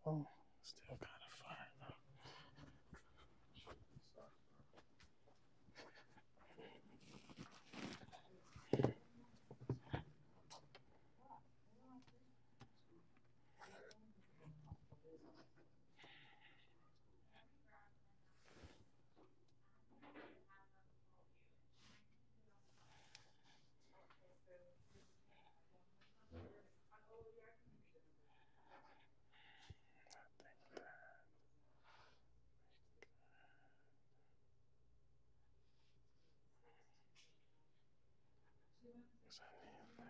Oh, still kind of far though. All right. Sorry about that.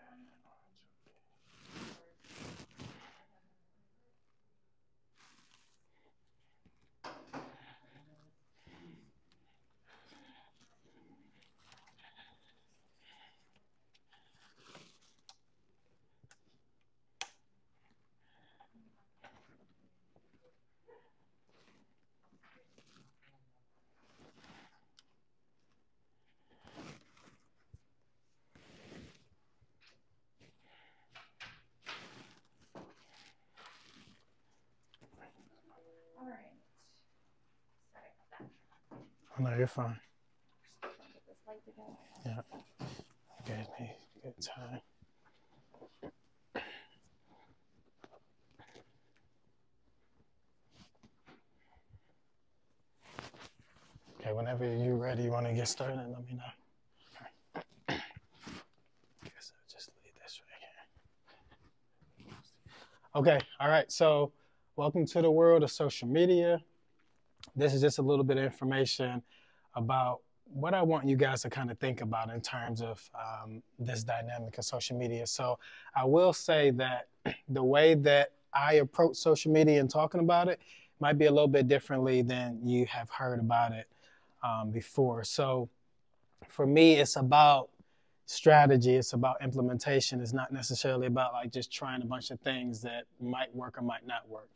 Oh, no, you're fine. Get this light together. Yeah. Good, good time. Okay, whenever you're ready, you want to get started, let me know. Okay. Guess I'll just leave this right here. Okay, all right, so welcome to the world of social media. This is just a little bit of information about what I want you guys to kind of think about in terms of this dynamic of social media. So I will say that the way that I approach social media and talking about it might be a little bit differently than you have heard about it before. So for me, it's about strategy. It's about implementation. It's not necessarily about like just trying a bunch of things that might work or might not work.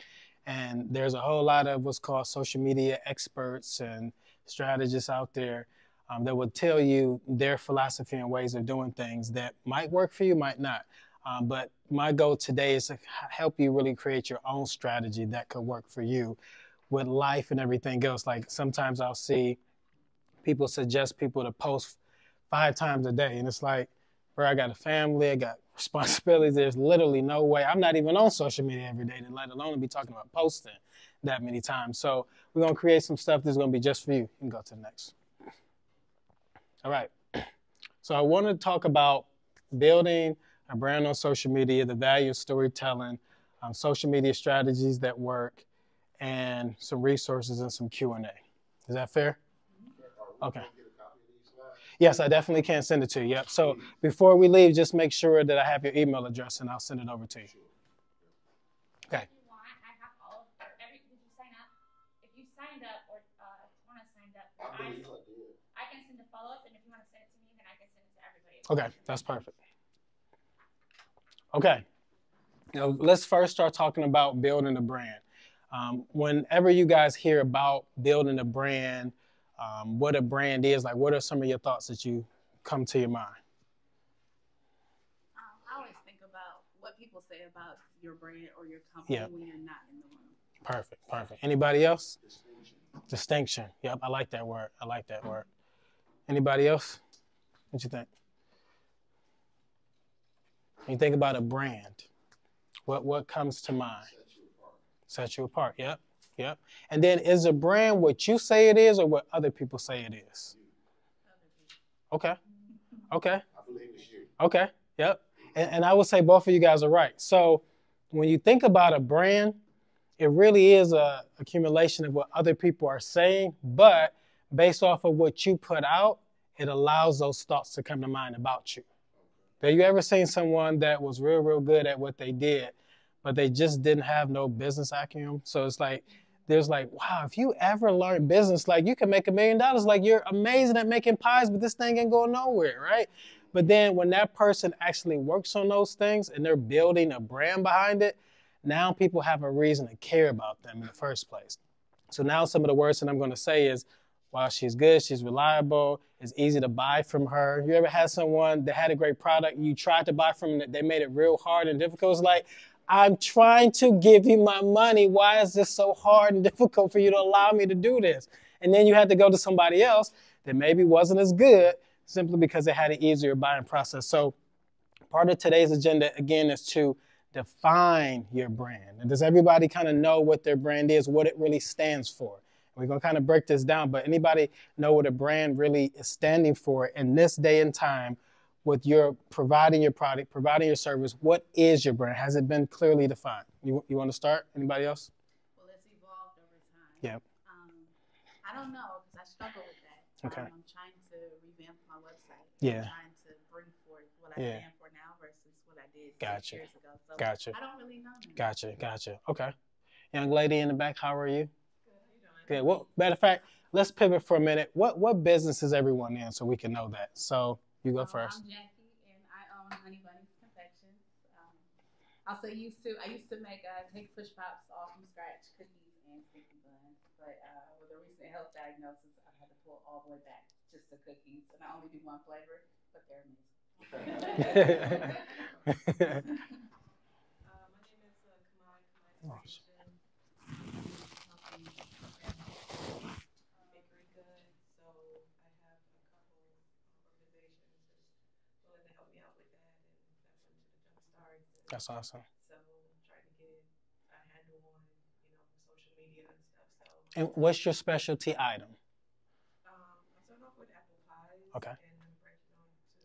And there's a whole lot of what's called social media experts and strategists out there that will tell you their philosophy and ways of doing things that might work for you, might not. But my goal today is to help you really create your own strategy that could work for you with life and everything else. Like sometimes I'll see people suggest people to post 5 times a day. And it's like, bro, I got a family, I got responsibilities. There's literally no way. I'm not even on social media every day, let alone be talking about posting that many times. So we're going to create some stuff that's going to be just for you. You can go to the next. All right. So I want to talk about building a brand on social media, the value of storytelling, social media strategies that work, and some resources and some Q&A. Is that fair? Okay. Yes, I definitely can send it to you. Yep. So before we leave, just make sure that I have your email address and I'll send it over to you. Okay. If you want, I have all of did you sign up? If you signed up or want to sign up, I can send a follow-up, and if you want to send it to me, then I can send it to everybody. Okay, that's perfect. Okay. Let's first start talking about building a brand. Whenever you guys hear about building a brand, what a brand is, like what are some of your thoughts that you come to your mind? I always think about what people say about your brand or your company when you're not in the room. Perfect, perfect. Anybody else? Distinction. Yep, I like that word. I like that word. Anybody else? What you think? When you think about a brand, what comes to mind? Set you apart. Yep, yep. And then is a brand what you say it is or what other people say it is? Okay, okay. I believe it's you. Okay, yep. And I would say both of you guys are right. So when you think about a brand, it really is a accumulation of what other people are saying, but based off of what you put out, it allows those thoughts to come to mind about you. Have you ever seen someone that was real good at what they did, but they just didn't have no business acumen? So it's like, there's like, wow, if you ever learn business, like you can make $1 million. Like you're amazing at making pies, but this thing ain't going nowhere, right? But then when that person actually works on those things and they're building a brand behind it, now people have a reason to care about them in the first place. So now some of the words that I'm going to say is, wow, she's good, she's reliable, it's easy to buy from her. You ever had someone that had a great product, you tried to buy from them, they made it real hard and difficult? It's like, I'm trying to give you my money. Why is this so hard and difficult for you to allow me to do this? And then you had to go to somebody else that maybe wasn't as good simply because they had an easier buying process. So part of today's agenda, again, is to define your brand. And does everybody kind of know what their brand is, what it really stands for? We're going to kind of break this down, but anybody know what a brand really is standing for in this day and time with your providing your product, providing your service? What is your brand? Has it been clearly defined? You want to start? Anybody else? Well, it's evolved over time. Yeah. I don't know because I struggle with that. Okay. I'm trying to revamp my website. Yeah. I'm trying to bring forth what I stand for now versus what I did 6 years ago. So Gotcha. I don't really know. Gotcha. Okay. Young lady in the back, how are you? Good. Good. Well, matter of fact, let's pivot for a minute. What business is everyone in so we can know that? So you go first. I'm Jackie, and I own Honey Bunny's Confections. I used to make take push pops all from scratch, cookies and sticky buns. But with a recent health diagnosis, I had to pull all the way back just to cookies, and I only do one flavor, but they're amazing. My name is Kamai bakery goods. So I have a couple organizations that's willing to help me out with that, and that's into the jump starts. That's awesome. So trying to get a handle on, social media and stuff. So And what's your specialty item? I started off with apple pies. Okay. And I'm branching on to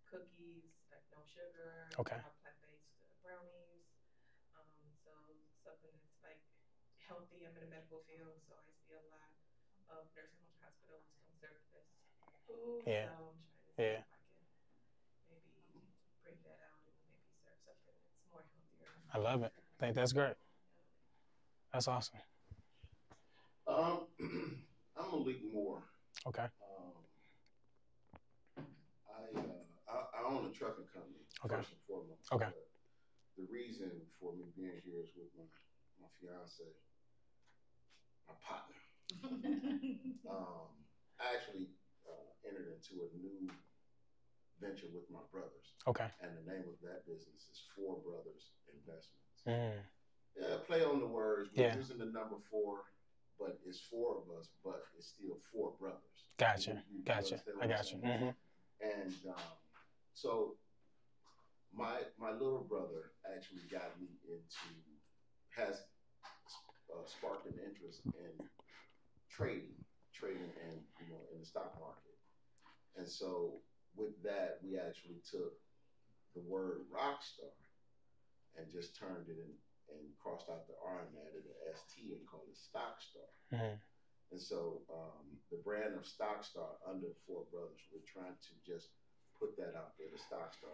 cookies, like no sugar. Okay. Plant-based brownies. So something that's like healthy. I'm in the medical field, so I see a lot of nursing homes, hospitals come serve this food. Yeah. So I'm trying to see Yeah. if I can maybe bring that out and maybe serve something that's more healthier. I love it. I think that's great. That's awesome. I'm Malik Moore. Okay. I own a trucking company, Okay. first and foremost. Okay. The reason for me being here is with my fiance, my partner. I actually entered into a new venture with my brothers. Okay. And the name of that business is Four Brothers Investments. Mm. Yeah, play on the words. We're Yeah. using the number 4, but it's 4 of us, but it's still 4 brothers. Gotcha. You Gotcha. understand what I I'm got you. saying? Mm-hmm. And so my little brother actually got me has sparked an interest in trading and in the stock market. And so with that, we actually took the word rock star and just turned it and crossed out the R and added an ST and called it Stock Star. Mm-hmm. And so the brand of Stock Star under Four Brothers, we're trying to just put that out there, the Stock Star,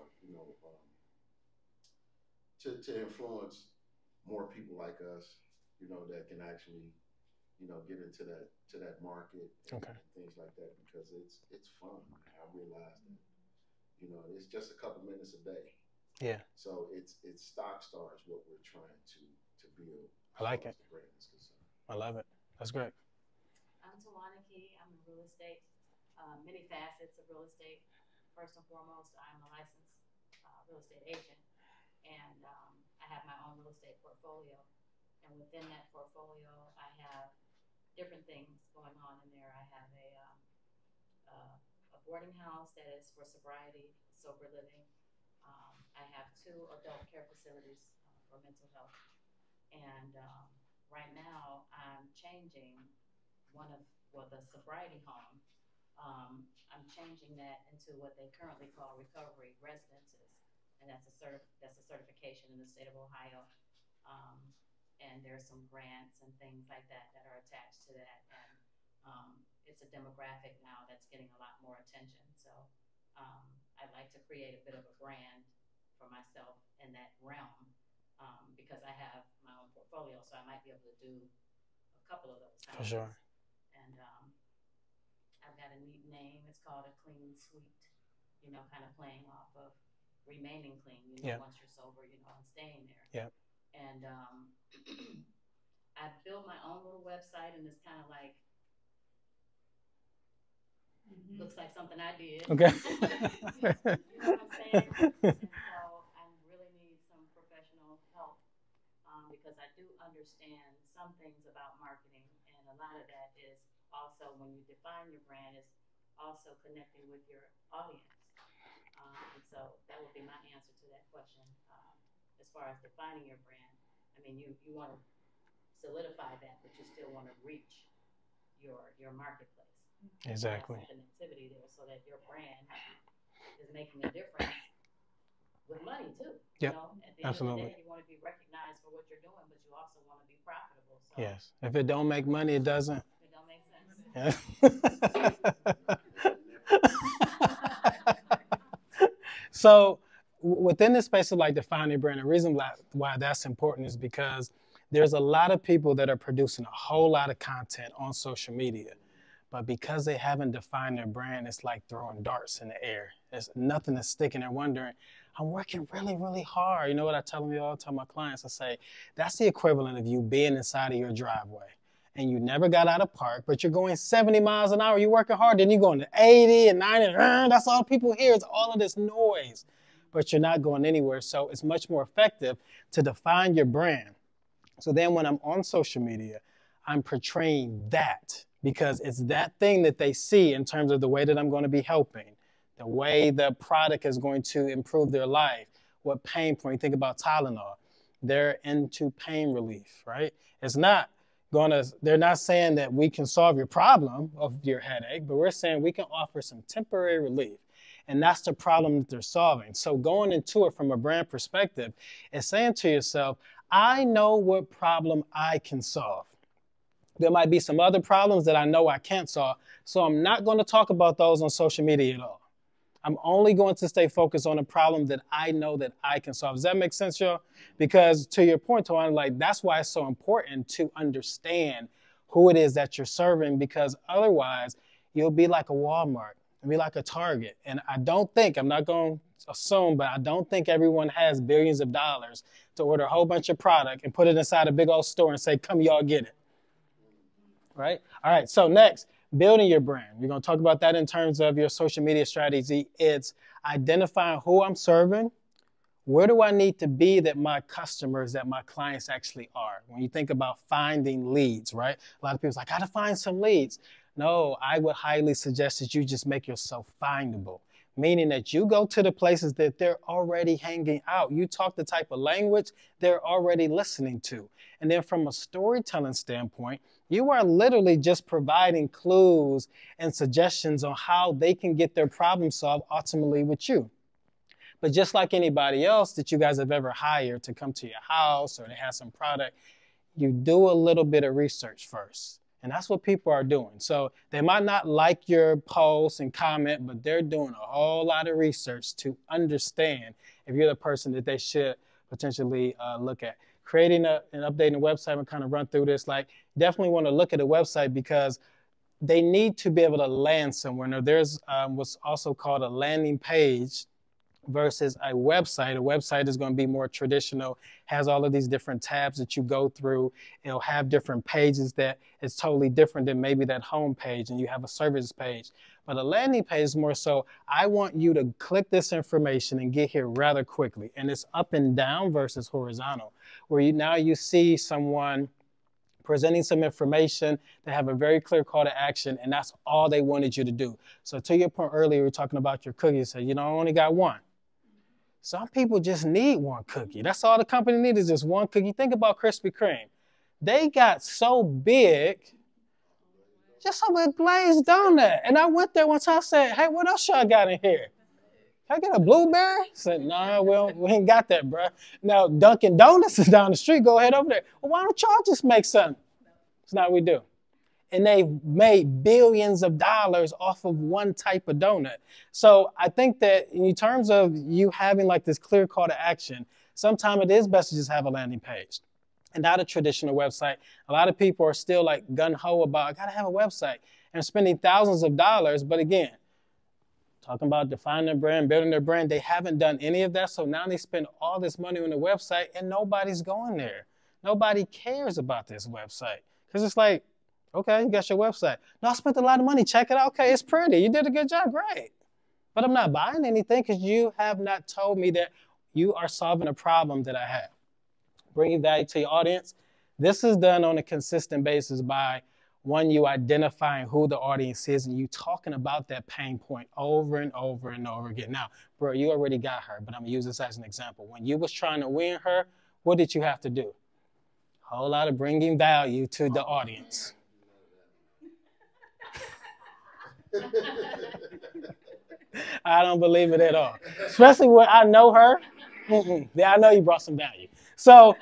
to influence more people like us, that can actually, get into that market and things like that, because it's fun. I realize that, it's just a couple minutes a day. Yeah. So it's Stock Star is what we're trying to build. I like it. The brand is concerned. I love it. That's great. I'm Tawana Key. I'm in real estate, many facets of real estate. First and foremost, I'm a licensed real estate agent, and I have my own real estate portfolio. And within that portfolio, I have different things going on in there. I have a boarding house that is for sobriety, sober living. I have 2 adult care facilities for mental health. And right now, I'm changing the sobriety home. I'm changing that into what they currently call recovery residences, and that's a certification in the state of Ohio. And there's some grants and things like that are attached to that, and it's a demographic now that's getting a lot more attention. So I'd like to create a bit of a brand for myself in that realm, because I have my own portfolio, so I might be able to do a couple of those houses. For sure. And I've got a neat name. It's called A Clean Suite, kind of playing off of remaining clean, once you're sober, and staying there. Yeah. And I built my own little website, and it's kind of like, looks like something I did. Okay. You know what I'm saying? And so I really need some because I do understand some things about marketing, and a lot of that is also when you define your brand is also connecting with your audience. And so that would be my answer to that question. As far as defining your brand, I mean, you want to solidify that, but you still want to reach your marketplace. Exactly. Connectivity there, so that your brand is making a difference with money too. Yep. You know, at the Absolutely. end of the day, you want to be recognized for what you're doing, but you also want to be profitable. So Yes. If it don't make money, it doesn't. it don't make sense. So within the space of like defining brand, the reason why that's important is because there's a lot of people that are producing a whole lot of content on social media, but because they haven't defined their brand, it's like throwing darts in the air. There's nothing that's sticking. They're wondering, I'm working really, really hard. You know what I tell them all the time, my clients, I say, that's the equivalent of you being inside of your driveway and you never got out of park, but you're going 70 miles an hour. You're working hard, then you're going to 80 and 90. That's all people hear is all of this noise, but you're not going anywhere. So it's much more effective to define your brand. So then when I'm on social media, I'm portraying that because it's that thing that they see in terms of the way that I'm going to be helping, the way the product is going to improve their life, what pain point. You think about Tylenol. They're into pain relief, right? It's not they're not saying that we can solve your problem of your headache, but we're saying we can offer some temporary relief. And that's the problem that they're solving. So going into it from a brand perspective is saying to yourself, I know what problem I can solve. There might be some other problems that I know I can't solve, so I'm not going to talk about those on social media at all. I'm only going to stay focused on a problem that I know that I can solve. Does that make sense, y'all? Because to your point, Tawana, like that's why it's so important to understand who it is that you're serving, because otherwise you'll be like a Walmart, you'll be like a Target. And I'm not going to assume, but I don't think everyone has billions of dollars to order a whole bunch of product and put it inside a big old store and say, come y'all get it. Right? All right, so next, building your brand. We're going to talk about that in terms of your social media strategy. It's identifying who I'm serving. Where do I need to be that my customers, that my clients actually are? When you think about finding leads, right? A lot of people are like, I got to find some leads. No, I would highly suggest that you just make yourself findable, meaning that you go to the places that they're already hanging out. You talk the type of language they're already listening to. And then from a storytelling standpoint, you are literally just providing clues and suggestions on how they can get their problem solved ultimately with you. But just like anybody else that you guys have ever hired to come to your house or to have some product, you do a little bit of research first. And that's what people are doing. So they might not like your post and comment, but they're doing a whole lot of research to understand if you're the person that they should potentially look at. Creating and updating a website and kind of run through this, like definitely want to look at a website because they need to be able to land somewhere. Now there's what's also called a landing page versus a website. A website is going to be more traditional, has all of these different tabs that you go through. It'll have different pages that is totally different than maybe that home page, and you have a service page. But a landing page is more so, I want you to click this information and get here rather quickly. And it's up and down versus horizontal, where you see someone presenting some information, they have a very clear call to action, and that's all they wanted you to do. So to your point earlier, we were talking about your cookies. So, I only got one. Some people just need one cookie. That's all the company needs is just one cookie. Think about Krispy Kreme. They got so big, just over a glazed donut. And I went there once, I said, hey, what else y'all got in here? Can I get a blueberry? I said, no, we ain't got that, bro. Now, Dunkin' Donuts is down the street. Go ahead over there. Well, why don't y'all just make something? It's not what we do. And they've made billions of dollars off of one type of donut. So I think that in terms of you having like this clear call to action, sometimes it is best to just have a landing page and not a traditional website. A lot of people are still like gung-ho about, I gotta have a website, and spending thousands of dollars. But again, talking about defining their brand, building their brand, they haven't done any of that. So now they spend all this money on the website and nobody's going there. Nobody cares about this website. Because it's like, okay, you got your website. No, I spent a lot of money. Check it out. Okay, it's pretty. You did a good job. Great. But I'm not buying anything because you have not told me that you are solving a problem that I have. bringing value to your audience, this is done on a consistent basis by, one, you identifying who the audience is and you talking about that pain point over and over and over again. Now, bro, you already got her, but I'm going to use this as an example. When you was trying to win her, what did you have to do? A whole lot of bringing value to the audience. I don't believe it at all. Especially when I know her. Yeah, I know you brought some value. So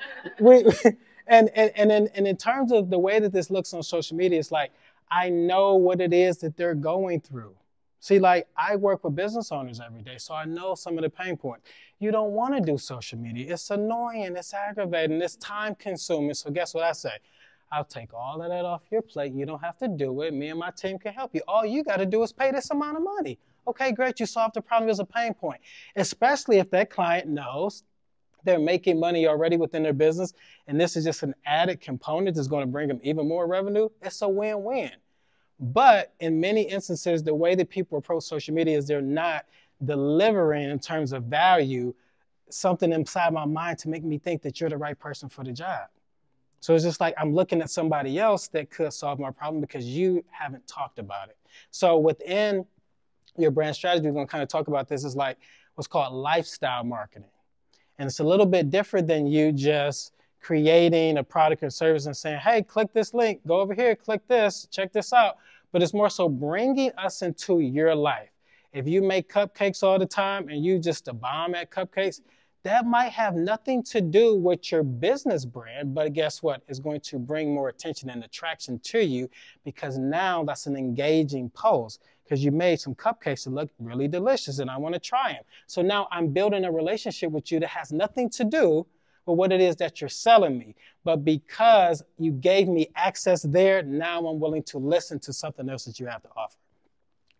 and in terms of the way that this looks on social media, it's like, I know what it is that they're going through. See, like, I work with business owners every day, so I know some of the pain points. You don't want to do social media. It's annoying, it's aggravating, it's time consuming. So guess what I say? I'll take all of that off your plate. You don't have to do it. Me and my team can help you. All you got to do is pay this amount of money. Okay, great. You solved the problem as a pain point, especially if that client knows they're making money already within their business, and this is just an added component that's going to bring them even more revenue. It's a win-win. But in many instances, the way that people approach social media is they're not delivering in terms of value something inside my mind to make me think that you're the right person for the job. So it's just like I'm looking at somebody else that could solve my problem because you haven't talked about it. So within your brand strategy, we're going to kind of talk about this, is like what's called lifestyle marketing. And it's a little bit different than you just creating a product or service and saying, hey, click this link, go over here, click this, check this out. But it's more so bringing us into your life. If you make cupcakes all the time and you just a bomb at cupcakes, that might have nothing to do with your business brand, but guess what? It's going to bring more attention and attraction to you because now that's an engaging post because you made some cupcakes that look really delicious and I want to try them. So now I'm building a relationship with you that has nothing to do with what it is that you're selling me. But because you gave me access there, now I'm willing to listen to something else that you have to offer.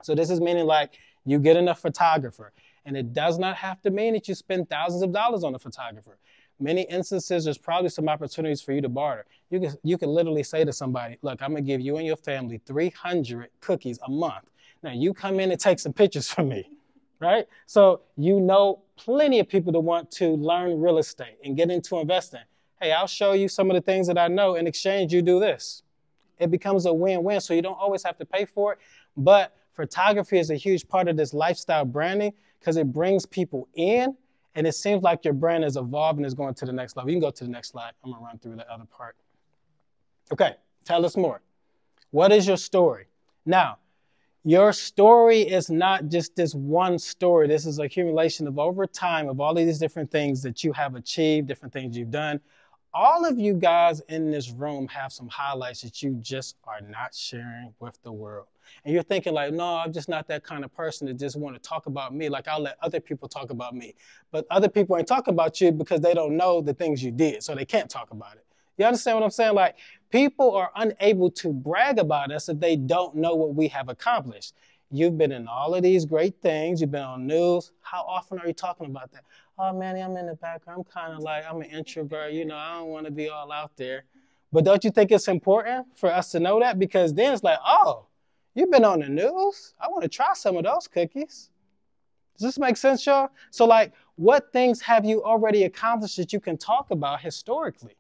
So this is meaning like you get enough photographer. And it does not have to mean that you spend thousands of dollars on a photographer. Many instances, there's probably some opportunities for you to barter. You can literally say to somebody, look, I'm going to give you and your family 300 cookies a month. Now, you come in and take some pictures for me, right? So you know plenty of people that want to learn real estate and get into investing. Hey, I'll show you some of the things that I know. In exchange, you do this. It becomes a win-win, so you don't always have to pay for it. But photography is a huge part of this lifestyle branding because it brings people in, and it seems like your brand is evolving, is going to the next level. You can go to the next slide. I'm going to run through the other part. Okay, tell us more. What is your story? Now, your story is not just this one story. This is an accumulation of over time of all of these different things that you have achieved, different things you've done. All of you guys in this room have some highlights that you just are not sharing with the world. And you're thinking like, no, I'm just not that kind of person that just want to talk about me. Like I'll let other people talk about me. But other people ain't talking about you because they don't know the things you did. So they can't talk about it. You understand what I'm saying? Like people are unable to brag about us if they don't know what we have accomplished. You've been in all of these great things. You've been on news. How often are you talking about that? Oh, Manny, I'm in the background. I'm kind of like, I'm an introvert. You know, I don't want to be all out there. But don't you think it's important for us to know that? Because then it's like, oh, you've been on the news? I want to try some of those cookies. Does this make sense, y'all? So, like, what things have you already accomplished that you can talk about historically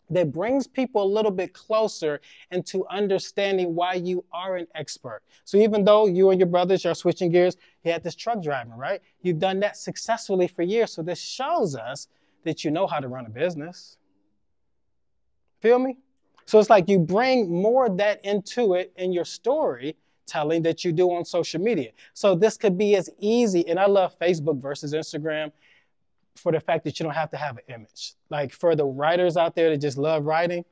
that brings people a little bit closer into understanding why you are an expert? So even though you and your brothers are switching gears, you had this truck driving, right? You've done that successfully for years. So this shows us that you know how to run a business. Feel me? So it's like you bring more of that into it in your story telling that you do on social media. So this could be as easy, and I love Facebook versus Instagram for the fact that you don't have to have an image. Like for the writers out there that just love writing,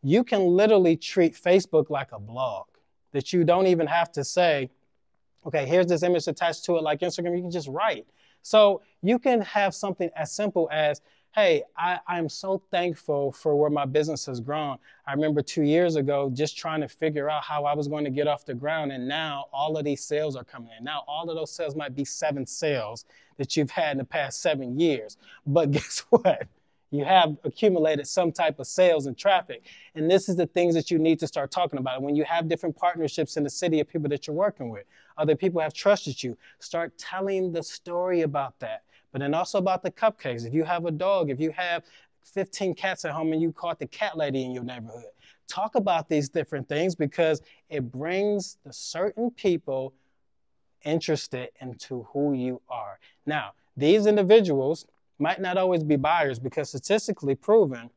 you can literally treat Facebook like a blog that you don't even have to say, okay, here's this image attached to it like Instagram. You can just write. So you can have something as simple as, hey, I'm so thankful for where my business has grown. I remember 2 years ago just trying to figure out how I was going to get off the ground, and now all of these sales are coming in. Now all of those sales might be 7 sales that you've had in the past 7 years. But guess what? You have accumulated some type of sales and traffic. And this is the things that you need to start talking about. When you have different partnerships in the city of people that you're working with, other people have trusted you, start telling the story about that. But then also about the cupcakes. If you have a dog, if you have 15 cats at home and you caught the cat lady in your neighborhood. Talk about these different things because it brings the certain people interested into who you are. Now, these individuals might not always be buyers because statistically proven,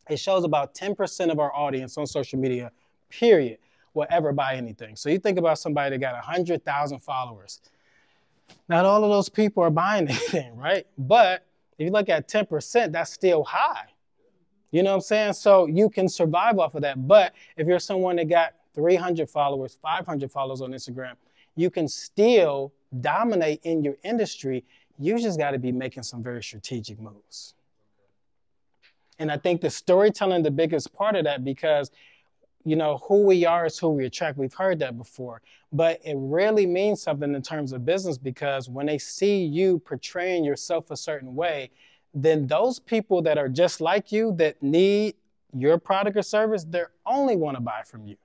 it shows about 10% of our audience on social media, period, will ever buy anything. So you think about somebody that got 100,000 followers. Not all of those people are buying anything, right? But if you look at 10%, that's still high. You know what I'm saying? So you can survive off of that. But if you're someone that got 300 followers, 500 followers on Instagram, you can still dominate in your industry. You just got to be making some very strategic moves. And I think the storytelling is the biggest part of that because, you know, who we are is who we attract. We've heard that before. But it really means something in terms of business because when they see you portraying yourself a certain way, then those people that are just like you that need your product or service, they're only want to buy from you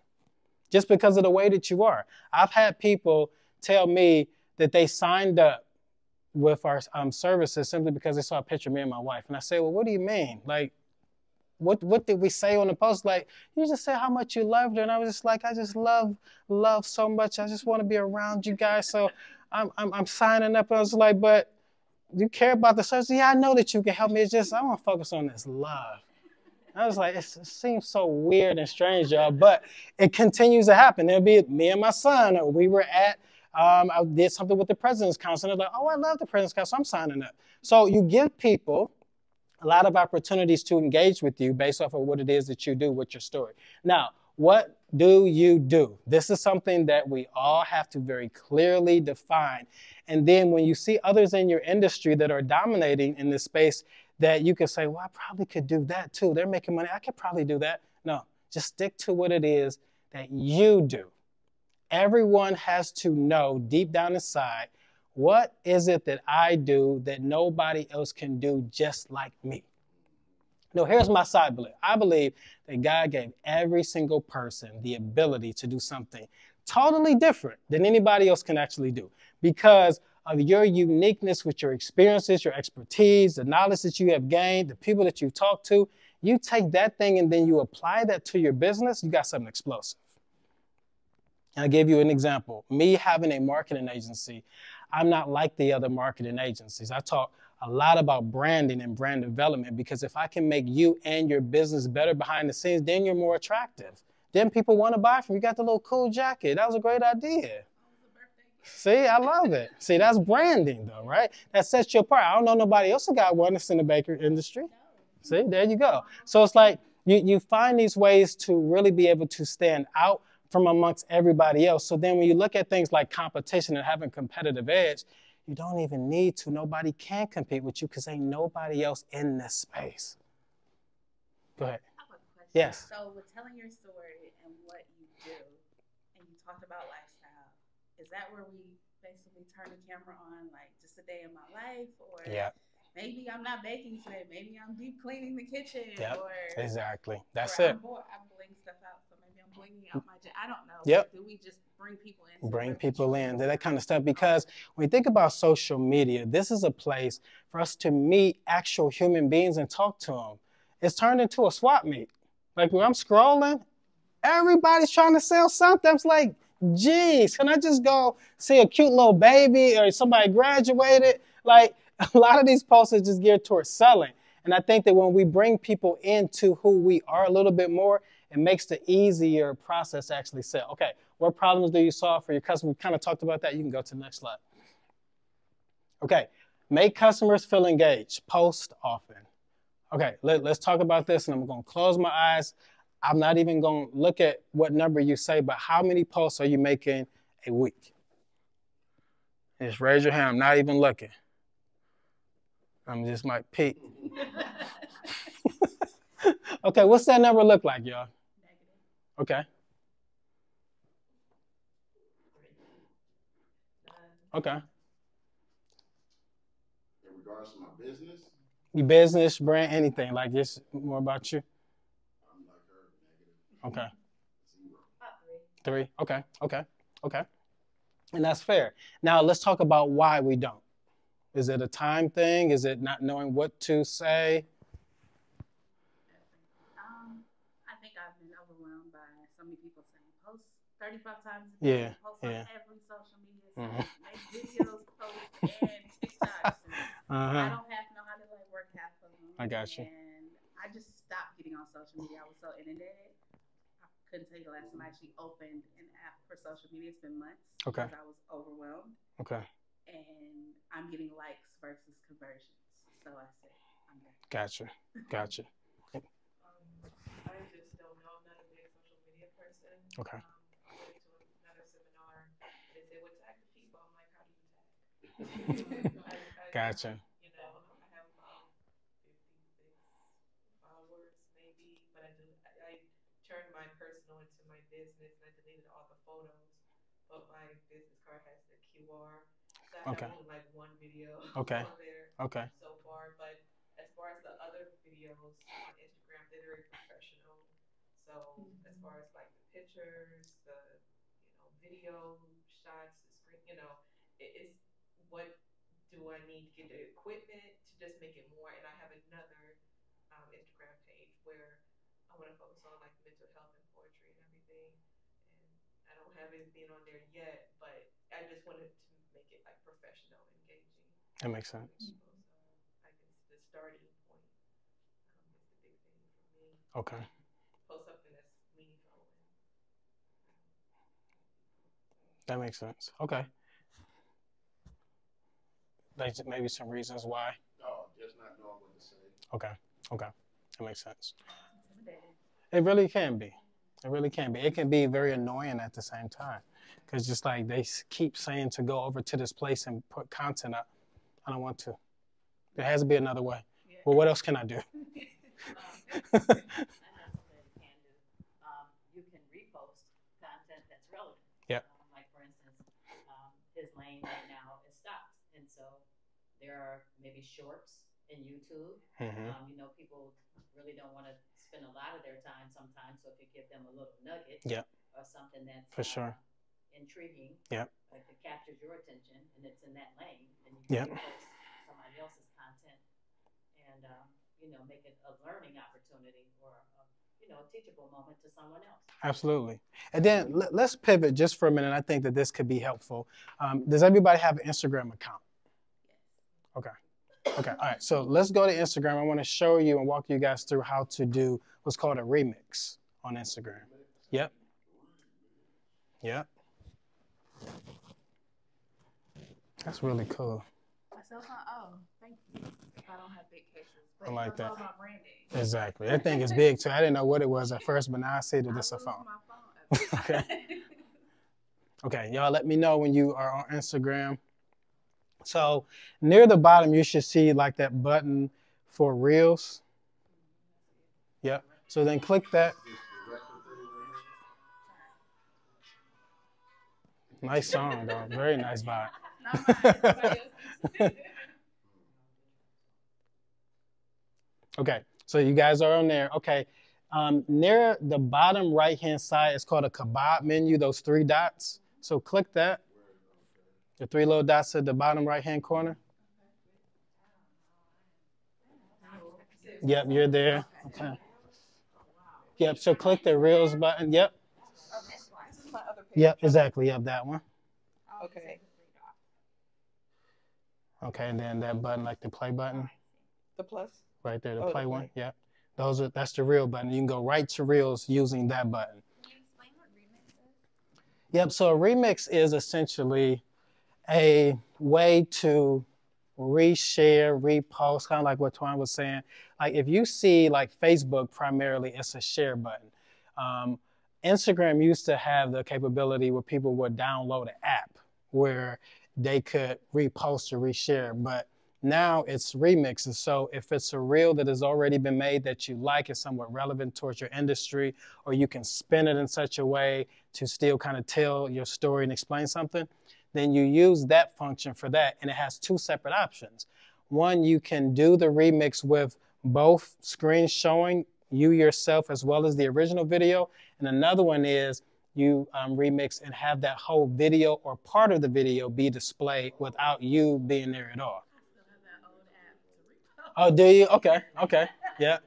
just because of the way that you are. I've had people tell me that they signed up with our services simply because they saw a picture of me and my wife. And I say, well, what do you mean? Like, what did we say on the post? Like, you just said how much you loved her. And I was just like, I just love so much. I just want to be around you guys. So I'm signing up. I was like, but you care about the service? Yeah, I know that you can help me. It's just, I want to focus on this love. I was like, it seems so weird and strange, y'all, but it continues to happen. It'll be me and my son. We were at, I did something with the President's Council. And they're like, oh, I love the President's Council. I'm signing up. So you give people a lot of opportunities to engage with you based off of what it is that you do with your story. Now, what do you do? This is something that we all have to very clearly define. And then when you see others in your industry that are dominating in this space that you can say, well, I probably could do that too. They're making money. I could probably do that. No, just stick to what it is that you do. Everyone has to know deep down inside, what is it that I do that nobody else can do just like me? No, here's my side belief. I believe that God gave every single person the ability to do something totally different than anybody else can actually do because of your uniqueness with your experiences, your expertise, the knowledge that you have gained, the people that you've talked to. You take that thing and then you apply that to your business, you got something explosive. And I'll give you an example. Me having a marketing agency, I'm not like the other marketing agencies. I talk a lot about branding and brand development because if I can make you and your business better behind the scenes, then you're more attractive. Then people want to buy from you. You got the little cool jacket. That was a great idea. See, I love it. See, that's branding though, right? That sets you apart. I don't know nobody else who got one that's in the bakery industry. See, there you go. So it's like you find these ways to really be able to stand out from amongst everybody else. So then when you look at things like competition and having competitive edge, you don't even need to. Nobody can compete with you because ain't nobody else in this space. Go ahead. I have a question. Yes. So with telling your story and what you do, and you talked about lifestyle, is that where we basically turn the camera on, like just a day in my life? Or Yeah. Maybe I'm not baking today. Maybe I'm deep cleaning the kitchen. Yep. Or Exactly. That's or it. I'm bling stuff out, so maybe I'm blinging out my I don't know. Yep. Do we just bring people in? Bring people in, that kind of stuff. Because when you think about social media, this is a place for us to meet actual human beings and talk to them. It's turned into a swap meet. Like when I'm scrolling, everybody's trying to sell something. I'm like, geez, can I just go see a cute little baby or somebody graduated? Like a lot of these posts are just geared towards selling. And I think that when we bring people into who we are a little bit more, it makes the easier process to actually sell. Okay, what problems do you solve for your customer? We kind of talked about that. You can go to the next slide. Okay, make customers feel engaged. Post often. Okay, let's talk about this, and I'm going to close my eyes. I'm not even going to look at what number you say, but how many posts are you making a week? Just raise your hand. I'm not even looking. I'm just might peek. Okay, what's that number look like, y'all? Okay. Okay. In regards to my business? Your business, brand, anything. Like this, more about you? I'm like her, negative. Okay. 0. Three. Okay. Okay. Okay. And that's fair. Now let's talk about why we don't. Is it a time thing? Is it not knowing what to say? think I've been overwhelmed by so many people saying post 35 times a day, post on every social media site, make videos, post, and TikToks. I don't know how to like work half of them. I got you. And I just stopped getting on social media. I was so inundated. I couldn't tell you the last time I actually opened an app for social media. It's been months. Okay. Because I was overwhelmed. Okay. And I'm getting likes versus conversions. So I said, I'm done. Gotcha. Gotcha. I just don't know. I'm not a big social media person. Okay. I went to another seminar. They said, "Well, tag the people." I'm like, "How do you tag?" Gotcha. You know, I have about 56 followers, maybe, but I turned my personal into my business, and I deleted all the photos. But my business card has the QR. So I have only like one video on there so far. But as far as the other videos on Instagram, they're very professional. So as far as like the pictures, the video shots, the screen, it's what do I need to get the equipment to just make it more. And I have another Instagram page where I want to focus on like mental health and poetry and everything. And I don't have anything on there yet, but I just wanted to make it like professional, engaging. That makes sense. People. So I guess the starting point is the big thing for me. Okay. Post something that's meaningful. That makes sense. Okay. Maybe some reasons why. Oh, just not knowing what to say. Okay. That makes sense. It really can be. It can be very annoying at the same time. Because just like they keep saying to go over to this place and put content up. I don't want to. There has to be another way. Yeah. Well, what else can I do? I know that you can do. You can repost content that's relevant. Yeah. Like for instance, his lane right now is stocks. And so there are maybe shorts in YouTube. People really don't want to spend a lot of their time sometimes. So if you give them a little nugget or something that's for sure intriguing, like it captures your attention and it's in that lane, and you can post somebody else's content and make it a learning opportunity or a teachable moment to someone else. Absolutely. And then let's pivot just for a minute. I think that this could be helpful. Does everybody have an Instagram account? Yes. Okay. All right. So let's go to Instagram. I want to show you and walk you guys through how to do what's called a remix on Instagram. Yep. That's really cool. Thank you. I don't have big cases. But I like that. All about branding. Exactly. That thing is big too. I didn't know what it was at first, but now I see that it's a phone. Okay, y'all let me know when you are on Instagram. So near the bottom, you should see like that button for Reels. Yep. So then click that. Nice song, though. Very nice vibe. Okay, so you guys are on there. Okay, near the bottom right-hand side, it's called a kebab menu, those 3 dots. So click that. The 3 little dots at the bottom right-hand corner. Yep, you're there. Okay. Yep, so click the Reels button. Yep. Yep, exactly. Yep, that one. Okay. Okay, and then that button, like the play button. The plus? Right there, the play one. Yep. That's the Reel button. You can go right to Reels using that button. Can you explain what remix is? Yep, so a remix is essentially a way to reshare, repost, kind of like what Twan was saying. Like if you see like Facebook primarily, it's a share button. Instagram used to have the capability where people would download an app where they could repost or reshare, but now it's remixes. So if it's a reel that has already been made that you like, is somewhat relevant towards your industry, or you can spin it in such a way to still kind of tell your story and explain something, then you use that function for that. And it has 2 separate options. One, you can do the remix with both screens showing you yourself as well as the original video. And another one is you remix and have that whole video or part of the video be displayed without you being there at all. I still have that old app to repost. Oh, do you? Okay. Yeah.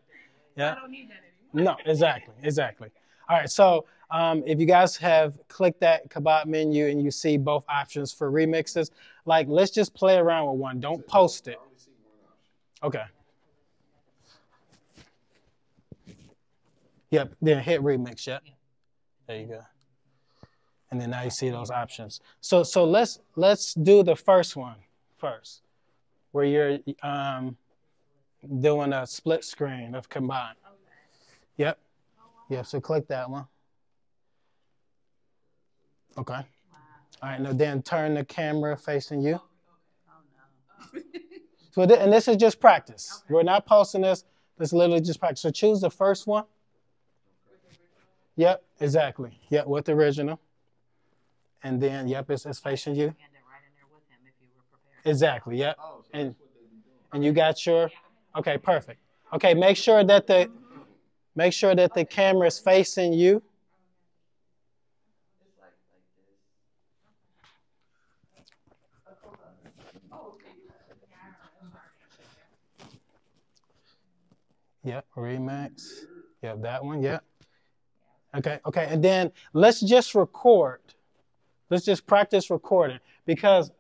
I don't need that No, exactly. All right, so if you guys have clicked that Kebab menu and you see both options for remixes, like let's just play around with one. Don't post it. Okay. Yep, then hit remix, yep. There you go. And then now you see those options. So let's do the first one first, where you're doing a split screen of combine. Yep. Yep, so click that one. Okay. All right, now then turn the camera facing you. So, and this is just practice. We're not posting this. This is literally just practice. So choose the first one. Yep, exactly. Yep, with the original. And then, yep, it's facing you. Exactly, yep. And you got your, okay, perfect. Okay, make sure that the camera is facing you. Yep, Remax. Yep, that one, yep. Okay, and then let's just record. Let's just practice recording, because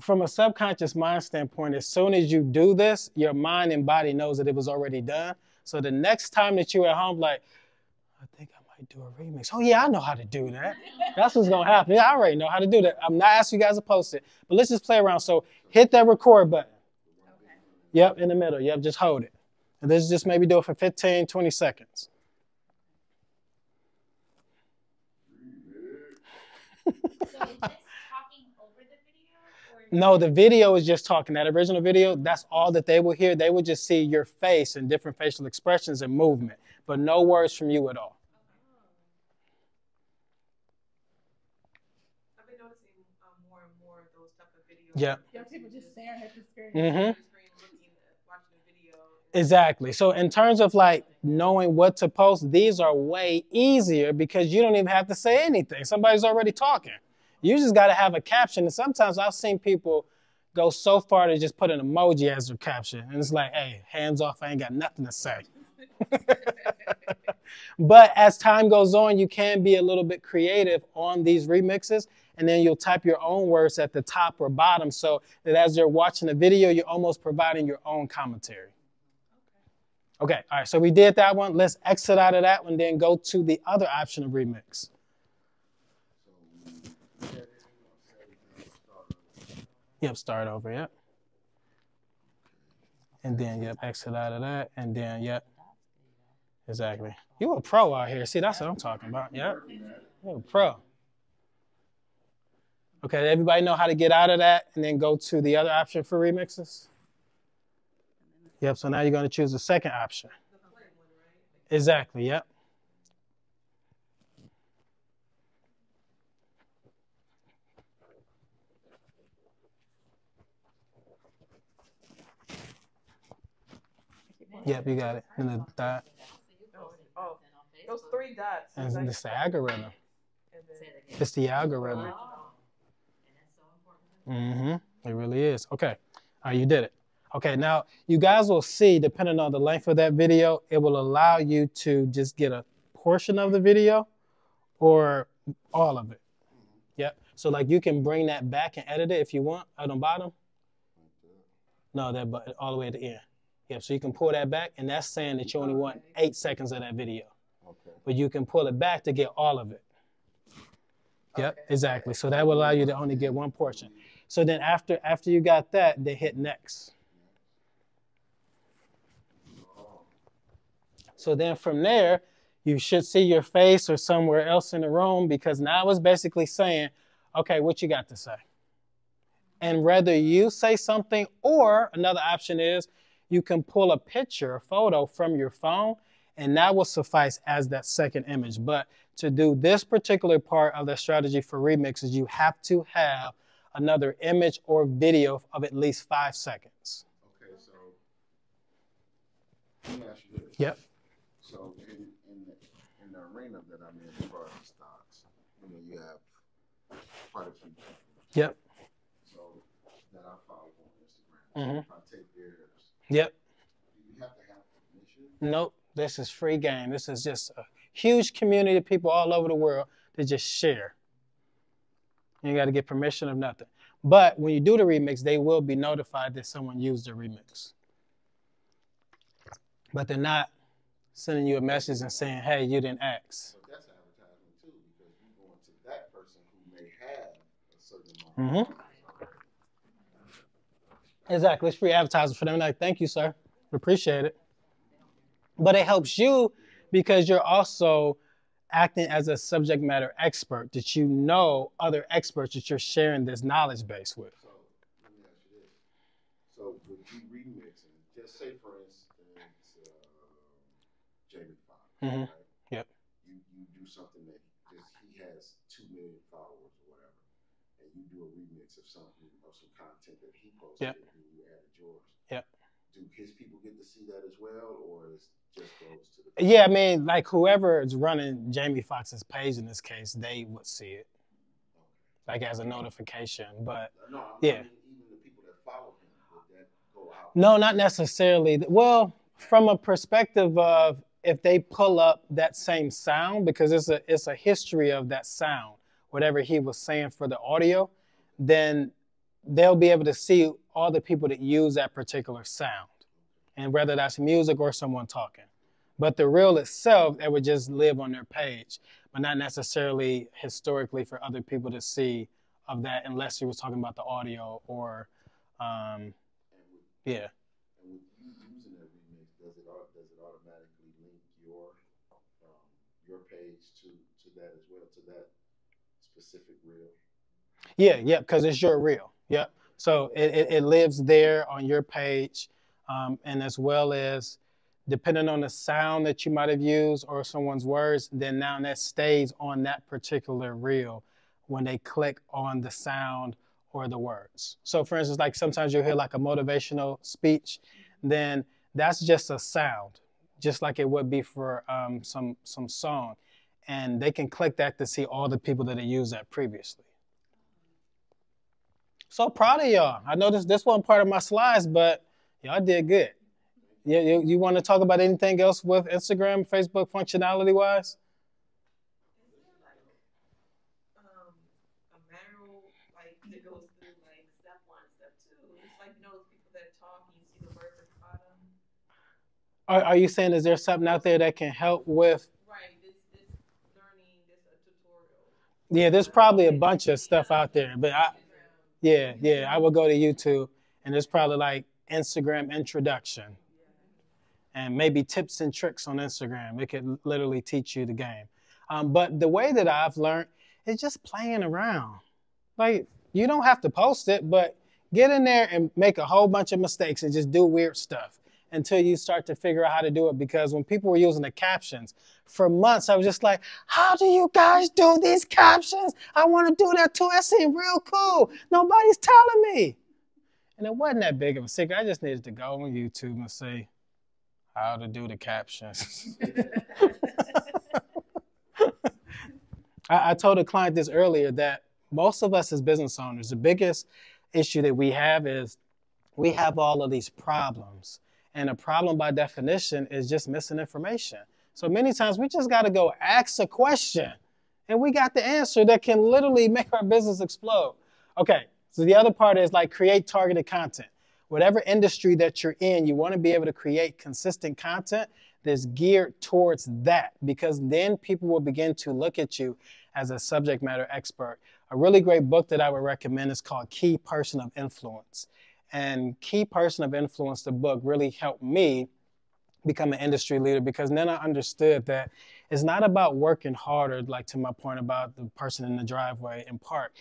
from a subconscious mind standpoint, as soon as you do this, your mind and body knows that it was already done. So the next time that you're at home, like, I think I might do a remix. Oh yeah, I know how to do that. That's what's gonna happen. Yeah, I already know how to do that. I'm not asking you guys to post it, but let's just play around. So hit that record button. Yep, in the middle. Yep, just hold it. And let's just maybe do it for 15, 20 seconds. So is this talking over the video? Or No, the video is just talking. That original video, that's all that they will hear. They will just see your face and different facial expressions and movement, but no words from you at all. I've been noticing more and more of those type of videos. Yeah. People just staring at the screen. Mm-hmm. Watching the video. Exactly. So in terms of like knowing what to post, these are way easier because you don't even have to say anything. Somebody's already talking. You just got to have a caption. And sometimes I've seen people go so far to just put an emoji as their caption. And it's like, hey, hands off, I ain't got nothing to say. But as time goes on, you can be a little bit creative on these remixes. And then you'll type your own words at the top or bottom so that as you're watching the video, you're almost providing your own commentary. Okay, all right, so we did that one. Let's exit out of that one, then go to the other option of remix. Yep, start over, yep. And then, yep, exit out of that, and then, yep. Exactly. You a pro out here. See, that's what I'm talking about, yep. You're a pro. Okay, everybody know how to get out of that and then go to the other option for remixes? Yep, so now you're going to choose the second option. Exactly, yep. Yep, you got it. And the dot. Oh, those three dots. And it's the algorithm. It's the algorithm. Mm-hmm. It really is. Okay. All right, you did it. Okay, now you guys will see, depending on the length of that video, it will allow you to just get a portion of the video or all of it. Yep. So like you can bring that back and edit it if you want at the bottom. No, that but all the way at the end. Yep. So you can pull that back, and that's saying that you only want 8 seconds of that video. Okay. But you can pull it back to get all of it. Yep, exactly. So that will allow you to only get one portion. So then after you got that, they hit next. So then from there, you should see your face or somewhere else in the room, because now it's basically saying, okay, what you got to say? And whether you say something, or another option is you can pull a picture, a photo from your phone, and that will suffice as that second image. But to do this particular part of the strategy for remixes, you have to have another image or video of at least 5 seconds. Okay, so let me ask you this. Yep. So in the arena that I'm in as far as stocks, you have quite a few people. Yep. So that I follow on Instagram. So if I take theirs. Yep. Do you have to have permission? Nope. This is free game. This is just a huge community of people all over the world that just share. You got to get permission of nothing. But when you do the remix, they will be notified that someone used the remix. But they're not sending you a message and saying, hey, you didn't ask. But that's advertising too, because you're going to that person who may have a certain amount. Exactly. It's free advertising for them. Like, thank you, sir. Appreciate it. But it helps you because you're also acting as a subject matter expert, that you know other experts that you're sharing this knowledge base with. So let me ask you this. So with you remixing, just say for instance, Jamie Foxx, right? Yep. You do something that he has 2 million followers or whatever, and you do a remix of some content that he posted, Yep. and you added yours. Yep. Do his people get to see that as well, or is just goes to the? Yeah, I mean, like whoever is running Jamie Foxx's page in this case, they would see it, like as a notification. But No, yeah, I mean, even the people that follow him, would that go out? no, not necessarily. Well, from a perspective of if they pull up that same sound, because it's a history of that sound, whatever he was saying for the audio, then they'll be able to see all the people that use that particular sound, and whether that's music or someone talking. But the reel itself, it would just live on their page, but not necessarily historically for other people to see of that, unless you was talking about the audio or, yeah. And with you using that remix, does it automatically link your page to that as well, to that specific reel? Yeah, because it's your reel. Yep. So it lives there on your page, and as well as depending on the sound that you might have used or someone's words, then now that stays on that particular reel when they click on the sound or the words. So for instance, like sometimes you'll hear like a motivational speech, then that's just a sound, just like it would be for some song. And they can click that to see all the people that have used that previously. So proud of y'all. I know this wasn't part of my slides, but y'all did good. You want to talk about anything else with Instagram, Facebook functionality-wise? Is there like a manual like that goes through like step 1, step 2? It's like, you know, those people that talk and you see the words at the bottom. Are you saying is there something out there that can help with? Right. This learning, this tutorial. Yeah, there's probably a bunch of stuff out there, but I would go to YouTube and there's probably like Instagram introduction. And maybe tips and tricks on Instagram. It could literally teach you the game. But the way that I've learned is just playing around. Like, you don't have to post it, but get in there and make a whole bunch of mistakes and just do weird stuff until you start to figure out how to do it. Because when people were using the captions, for months I was just like, how do you guys do these captions? I want to do that too. That seems real cool. Nobody's telling me. And it wasn't that big of a secret. I just needed to go on YouTube and say, how to do the captions. I told a client this earlier that most of us as business owners, the biggest issue that we have is we have all of these problems. And a problem by definition is just missing information. So many times we just got to go ask a question and we got the answer that can literally make our business explode. Okay, so the other part is like create targeted content. Whatever industry that you're in, you want to be able to create consistent content that's geared towards that, because then people will begin to look at you as a subject matter expert. A really great book that I would recommend is called Key Person of Influence. And Key Person of Influence, the book, really helped me become an industry leader, because then I understood that it's not about working harder, like to my point about the person in the driveway in park.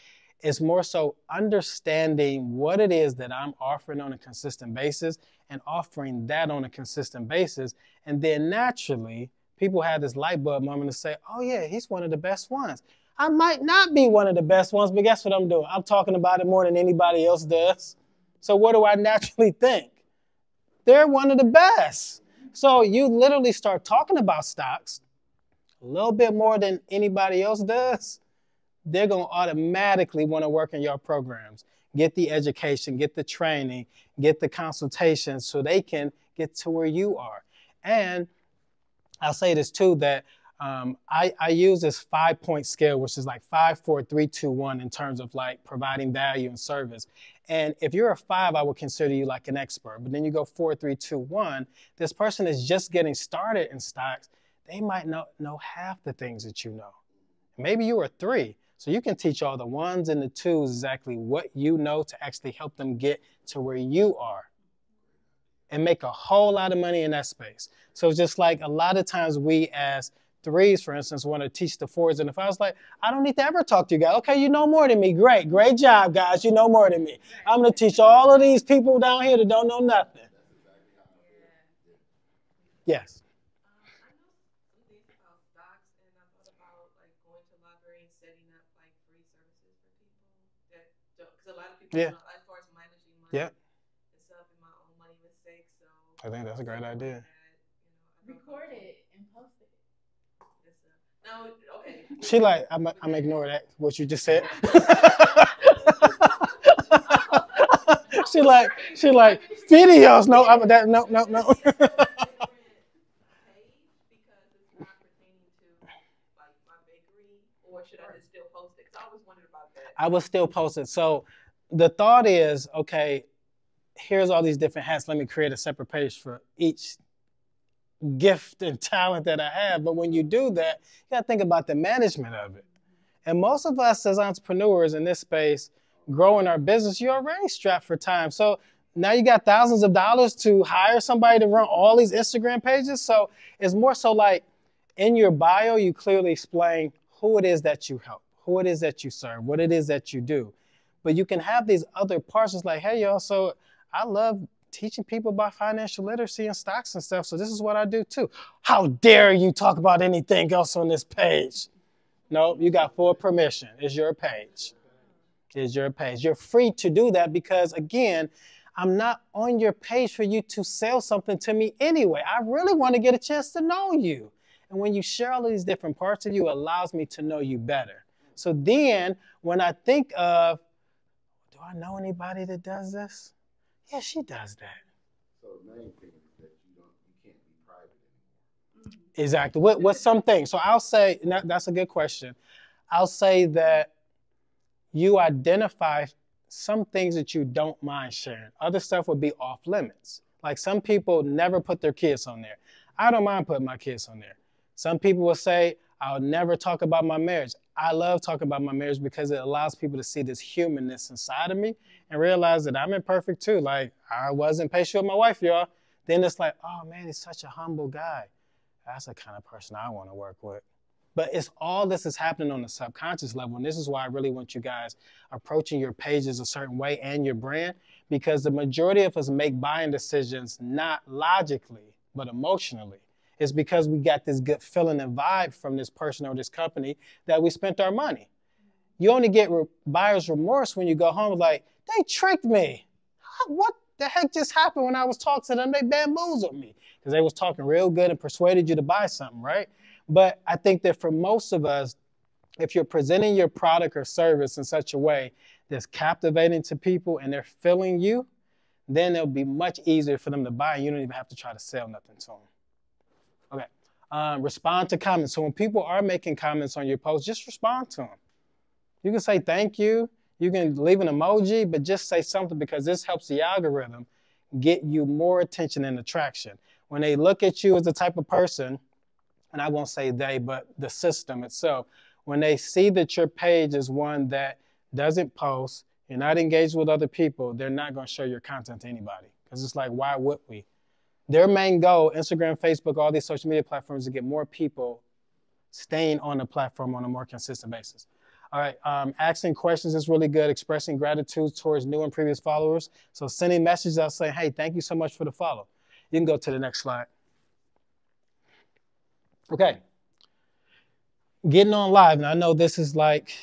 It's more so understanding what it is that I'm offering on a consistent basis and offering that on a consistent basis. And then naturally, people have this light bulb moment to say, oh yeah, he's one of the best ones. I might not be one of the best ones, but guess what I'm doing? I'm talking about it more than anybody else does. So what do I naturally think? They're one of the best. So you literally start talking about stocks a little bit more than anybody else does. They're going to automatically want to work in your programs, get the education, get the training, get the consultation so they can get to where you are. And I'll say this too, that I use this 5-point scale, which is like 5, 4, 3, 2, 1 in terms of like providing value and service. And if you're a 5, I would consider you like an expert. But then you go 4, 3, 2, 1. This person is just getting started in stocks. They might not know half the things that you know. Maybe you are 3. So you can teach all the 1s and the 2s exactly what you know to actually help them get to where you are and make a whole lot of money in that space. So just like a lot of times we as 3s, for instance, want to teach the 4s and the 5s, like, I don't need to ever talk to you guys. Okay, you know more than me. Great job, guys. You know more than me. I'm going to teach all of these people down here that don't know nothing. Yes. Because a lot of people, Yeah. As far as managing money Yeah. and stuff and my own money mistakes, so I think that's a great idea. Record it and post it. No, okay. She like, I'm ignoring that, what you just said. she like, videos, no. Or should I just still post it? Because I always wondered about that. I will still post it. So the thought is, okay, here's all these different hats. Let me create a separate page for each gift and talent that I have. But when you do that, you got to think about the management of it. And most of us as entrepreneurs in this space, growing our business, you're already strapped for time. So now you got thousands of dollars to hire somebody to run all these Instagram pages. So it's more so like in your bio, you clearly explain who it is that you help, who it is that you serve, what it is that you do. But you can have these other parts. It's like, hey, y'all, so I love teaching people about financial literacy and stocks and stuff. So this is what I do too. How dare you talk about anything else on this page? No, you got full permission. It's your page. It's your page. You're free to do that because, again, I'm not on your page for you to sell something to me anyway. I really want to get a chance to know you. And when you share all of these different parts of you, it allows me to know you better. So then when I think of, do I know anybody that does this? Yeah, she does that. So the main thing is that you can't be private anymore. Exactly. What's something? So I'll say, that's a good question. I'll say that you identify some things that you don't mind sharing. Other stuff would be off limits. Like some people never put their kids on there. I don't mind putting my kids on there. Some people will say, I'll never talk about my marriage. I love talking about my marriage because it allows people to see this humanness inside of me and realize that I'm imperfect too. Like, I wasn't patient with my wife, y'all. Then it's like, oh man, he's such a humble guy. That's the kind of person I want to work with. But it's all this is happening on the subconscious level. And this is why I really want you guys approaching your pages a certain way and your brand, because the majority of us make buying decisions not logically, but emotionally. It's because we got this good feeling and vibe from this person or this company that we spent our money. You only get buyer's remorse when you go home like, they tricked me. What the heck just happened when I was talking to them? They bamboozled me because they was talking real good and persuaded you to buy something, right? But I think that for most of us, if you're presenting your product or service in such a way that's captivating to people and they're feeling you, then it'll be much easier for them to buy and you don't even have to try to sell nothing to them. Okay. Respond to comments. So when people are making comments on your post, just respond to them. You can say thank you. You can leave an emoji, but just say something because this helps the algorithm get you more attention and attraction. When they look at you as the type of person, and I won't say they, but the system itself, when they see that your page is one that doesn't post, you're not engaged with other people, they're not going to show your content to anybody. Because it's like, why would we? Their main goal, Instagram, Facebook, all these social media platforms, is to get more people staying on the platform on a more consistent basis. All right, asking questions is really good. Expressing gratitude towards new and previous followers. So sending messages out saying, hey, thank you so much for the follow. You can go to the next slide. Okay. Getting on live. Now, I know this is like,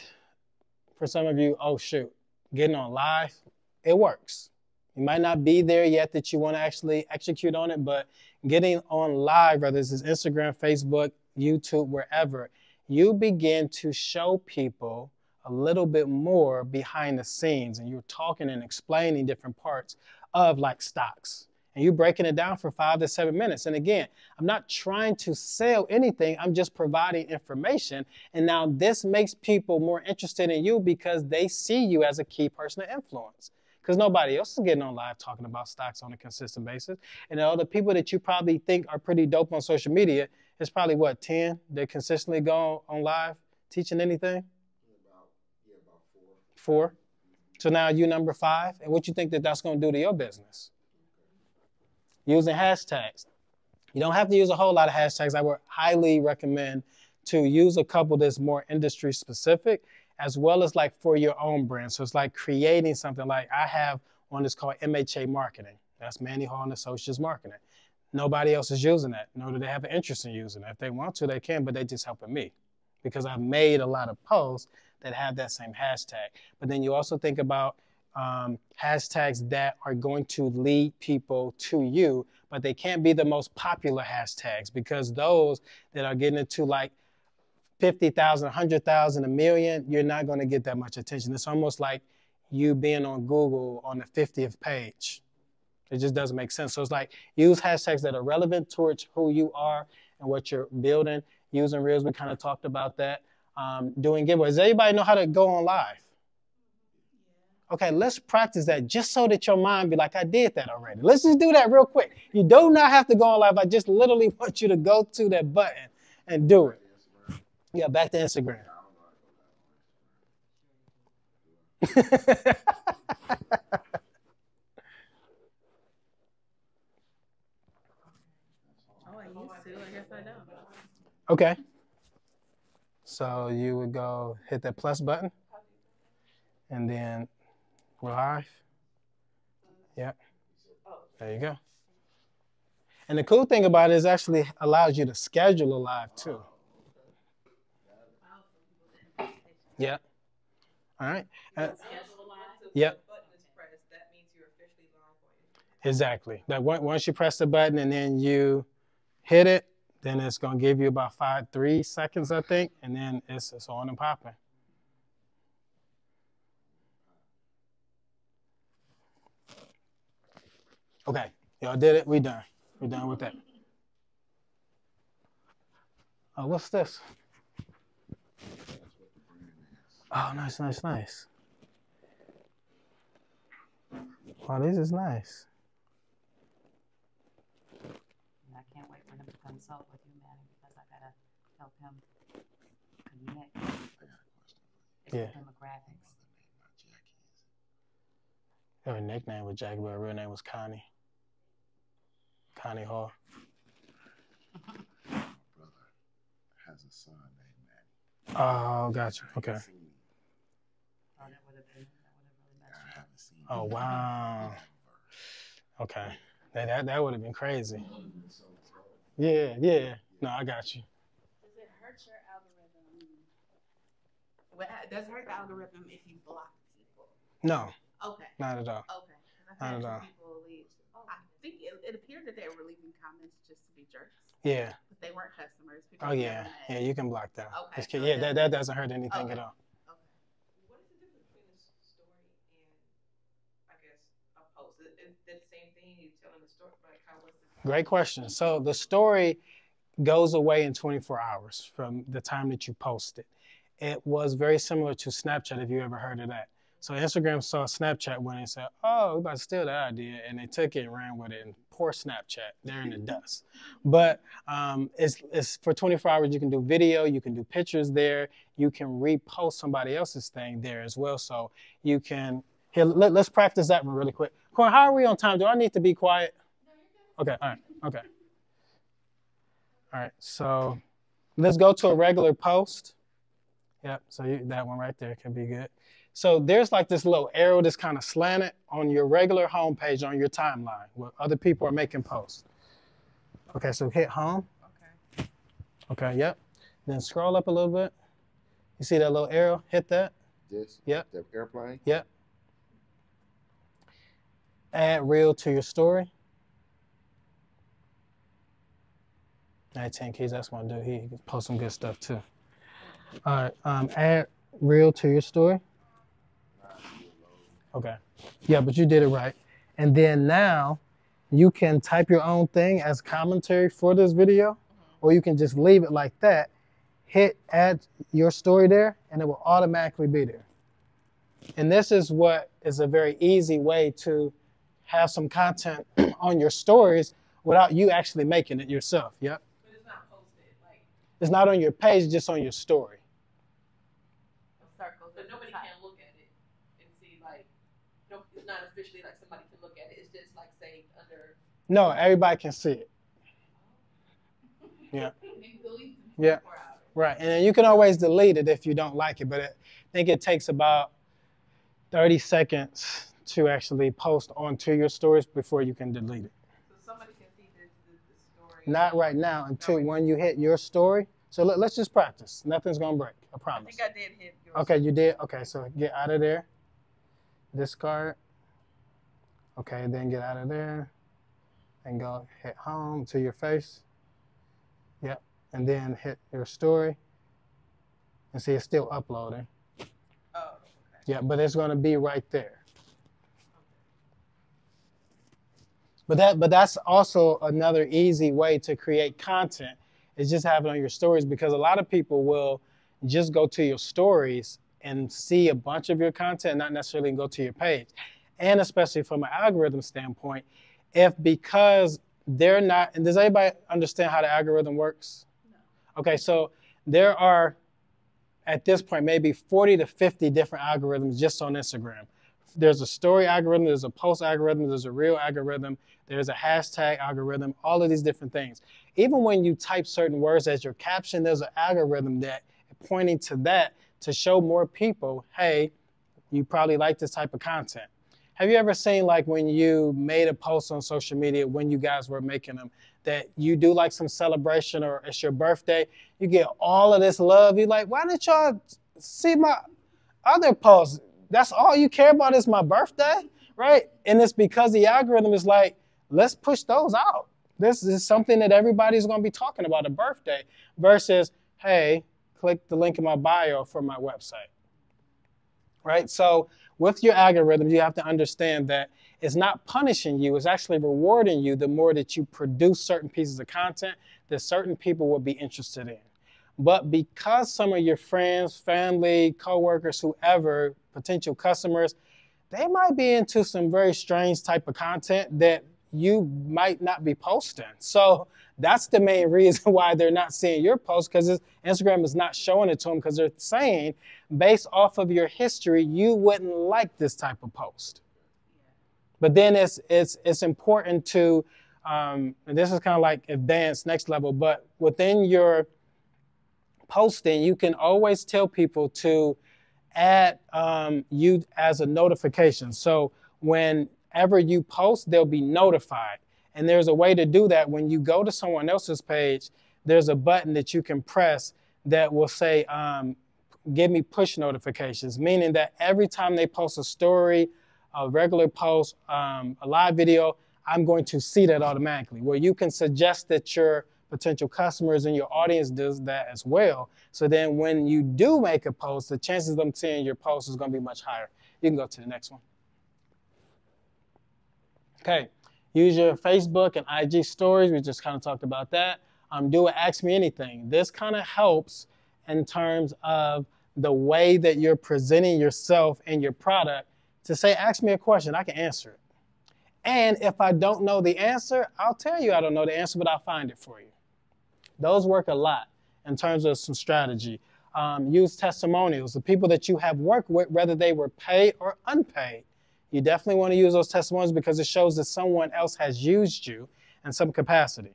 for some of you, oh, shoot. Getting on live, it works. You might not be there yet that you want to actually execute on it, but getting on live, whether it's Instagram, Facebook, YouTube, wherever, you begin to show people a little bit more behind the scenes, and you're talking and explaining different parts of like stocks And you're breaking it down for 5 to 7 minutes. And again, I'm not trying to sell anything. I'm just providing information. And now this makes people more interested in you because they see you as a key person of influence. Because nobody else is getting on live talking about stocks on a consistent basis. And all the people that you probably think are pretty dope on social media, it's probably what, 10 that consistently go on live teaching anything? About 4. 4. So now you number 5. And what you think that that's going to do to your business? Using hashtags. You don't have to use a whole lot of hashtags. I would highly recommend to use a couple that's more industry specific, as well as like for your own brand. So it's like creating something. Like I have one that's called MHA Marketing. That's Manny Hall and Associates Marketing. Nobody else is using that, nor do they have an interest in using it. If they want to, they can, but they just helping me because I've made a lot of posts that have that same hashtag. But then you also think about hashtags that are going to lead people to you, but they can't be the most popular hashtags because those that are getting into like 50,000, 100,000, a million, you're not going to get that much attention. It's almost like you being on Google on the 50th page. It just doesn't make sense. So it's like use hashtags that are relevant towards who you are and what you're building. Using Reels, we kind of talked about that. Doing giveaways. Does anybody know how to go on live? Okay, let's practice that just so that your mind be like, I did that already. Let's just do that real quick. You do not have to go on live. I just literally want you to go to that button and do it. Yeah, back to Instagram. I used to. I guess I don't. Okay. So you would go hit that plus button and then live. Yep. There you go. And the cool thing about it is actually allows you to schedule a live too. Yeah. All right. Yep. Exactly. That once you press the button and then you hit it, then it's gonna give you about 3 seconds, I think, and then it's on and popping. Okay, y'all did it. We done. We're done with that. Oh, what's this? Oh, nice, nice, nice. Wow, this is nice. I can't wait for him to consult with you, Manny, because I gotta help him connect his demographics. Her nickname was Jackie, but her real name was Connie. Connie Hall. My brother has a son named Manny. Oh, gotcha. Okay. Oh, that would have really messed I you up. haven't seen him. Oh, wow. Okay. That would have been crazy. Yeah, yeah. No, I got you. Does it hurt your algorithm? Does it hurt the algorithm if you block people? No. Okay. Not at all. Okay. Not at all. People leave. I think it appeared that they were leaving comments just to be jerks. Yeah. But they weren't customers. People Oh, yeah. Yeah, you can block them. Okay. So yeah, that doesn't hurt anything Okay. at all. What is the difference between a story and, I guess, a post? Is it the same thing? You telling the story? Like, how was it? Great question. So the story goes away in 24 hours from the time that you post it. It was very similar to Snapchat, if you ever heard of that. So Instagram saw Snapchat when they said, oh, we're about to steal that idea, and they took it and ran with it, and poor Snapchat, they're in the dust. But it's for 24 hours, you can do video, you can do pictures there, you can repost somebody else's thing there as well. So you can, here, let's practice that one really quick. Corn, how are we on time? Do I need to be quiet? Okay, all right, okay. All right, so let's go to a regular post. Yep, so that one right there can be good. So there's like this little arrow that's kind of slanted on your regular homepage on your timeline where other people are making posts. Okay, so hit home. Okay. Okay, yep. Then scroll up a little bit. You see that little arrow? Hit that. This? Yep. The airplane? Yep. Add reel to your story. 19 keys, that's what I do. He can post some good stuff too. All right, add reel to your story. Okay. Yeah, but you did it right. And then now you can type your own thing as commentary for this video, or you can just leave it like that, hit add your story there, and it will automatically be there. And this is what is a very easy way to have some content on your stories without you actually making it yourself. Yep. But it's not posted, like. It's not on your page, just on your story. Circles. But nobody can look at it and see, like, no, it's not officially like somebody can look at it. It's just like saved under. No, everybody can see it. Yeah. Yeah. Right. And then you can always delete it if you don't like it, but I think it takes about 30 seconds to actually post onto your stories before you can delete it. So somebody can see the story. Not right now until when you hit your story. So let's just practice. Nothing's going to break. I I promise. think I did hit yours. Okay, you did? Okay, so get out of there. Discard. Okay, then get out of there. And go hit home to your face. Yep. And then hit your story. And see it's still uploading. Oh, okay. Yeah, but it's going to be right there. But that's also another easy way to create content is just have it on your stories, because a lot of people will just go to your stories and see a bunch of your content, not necessarily go to your page. And especially from an algorithm standpoint, if because they're not, and does anybody understand how the algorithm works? No. Okay, so there are, at this point, maybe 40 to 50 different algorithms just on Instagram. There's a story algorithm, there's a post algorithm, there's a reel algorithm, there's a hashtag algorithm, all of these different things. Even when you type certain words as your caption, there's an algorithm that pointing to that to show more people, hey, you probably like this type of content. Have you ever seen, like, when you made a post on social media when you guys were making them, that you do like some celebration or it's your birthday, you get all of this love, you're like, why didn't y'all see my other posts? That's all you care about is my birthday, right? And it's because the algorithm is like, let's push those out. This is something that everybody's going to be talking about, a birthday, versus, hey, click the link in my bio for my website, right? So with your algorithm, you have to understand that it's not punishing you. It's actually rewarding you the more that you produce certain pieces of content that certain people will be interested in. But because some of your friends, family, coworkers, whoever, potential customers, they might be into some very strange type of content that you might not be posting. So that's the main reason why they're not seeing your post, because Instagram is not showing it to them, because they're saying, based off of your history, you wouldn't like this type of post. But then it's important to, and this is kind of like advanced next level, but within your posting, you can always tell people to add you as a notification. So whenever you post, they'll be notified. And there's a way to do that. When you go to someone else's page, there's a button that you can press that will say, give me push notifications, meaning that every time they post a story, a regular post, a live video, I'm going to see that automatically. Well, you can suggest that your potential customers and your audience does that as well. So then when you do make a post, the chances of them seeing your post is going to be much higher. You can go to the next one. Okay, use your Facebook and IG stories. We just kind of talked about that. Do an Ask Me Anything. This kind of helps in terms of the way that you're presenting yourself and your product to say, ask me a question, I can answer it. And if I don't know the answer, I'll tell you I don't know the answer, but I'll find it for you. Those work a lot in terms of some strategy. Use testimonials, the people that you have worked with, whether they were paid or unpaid. You definitely want to use those testimonials because it shows that someone else has used you in some capacity.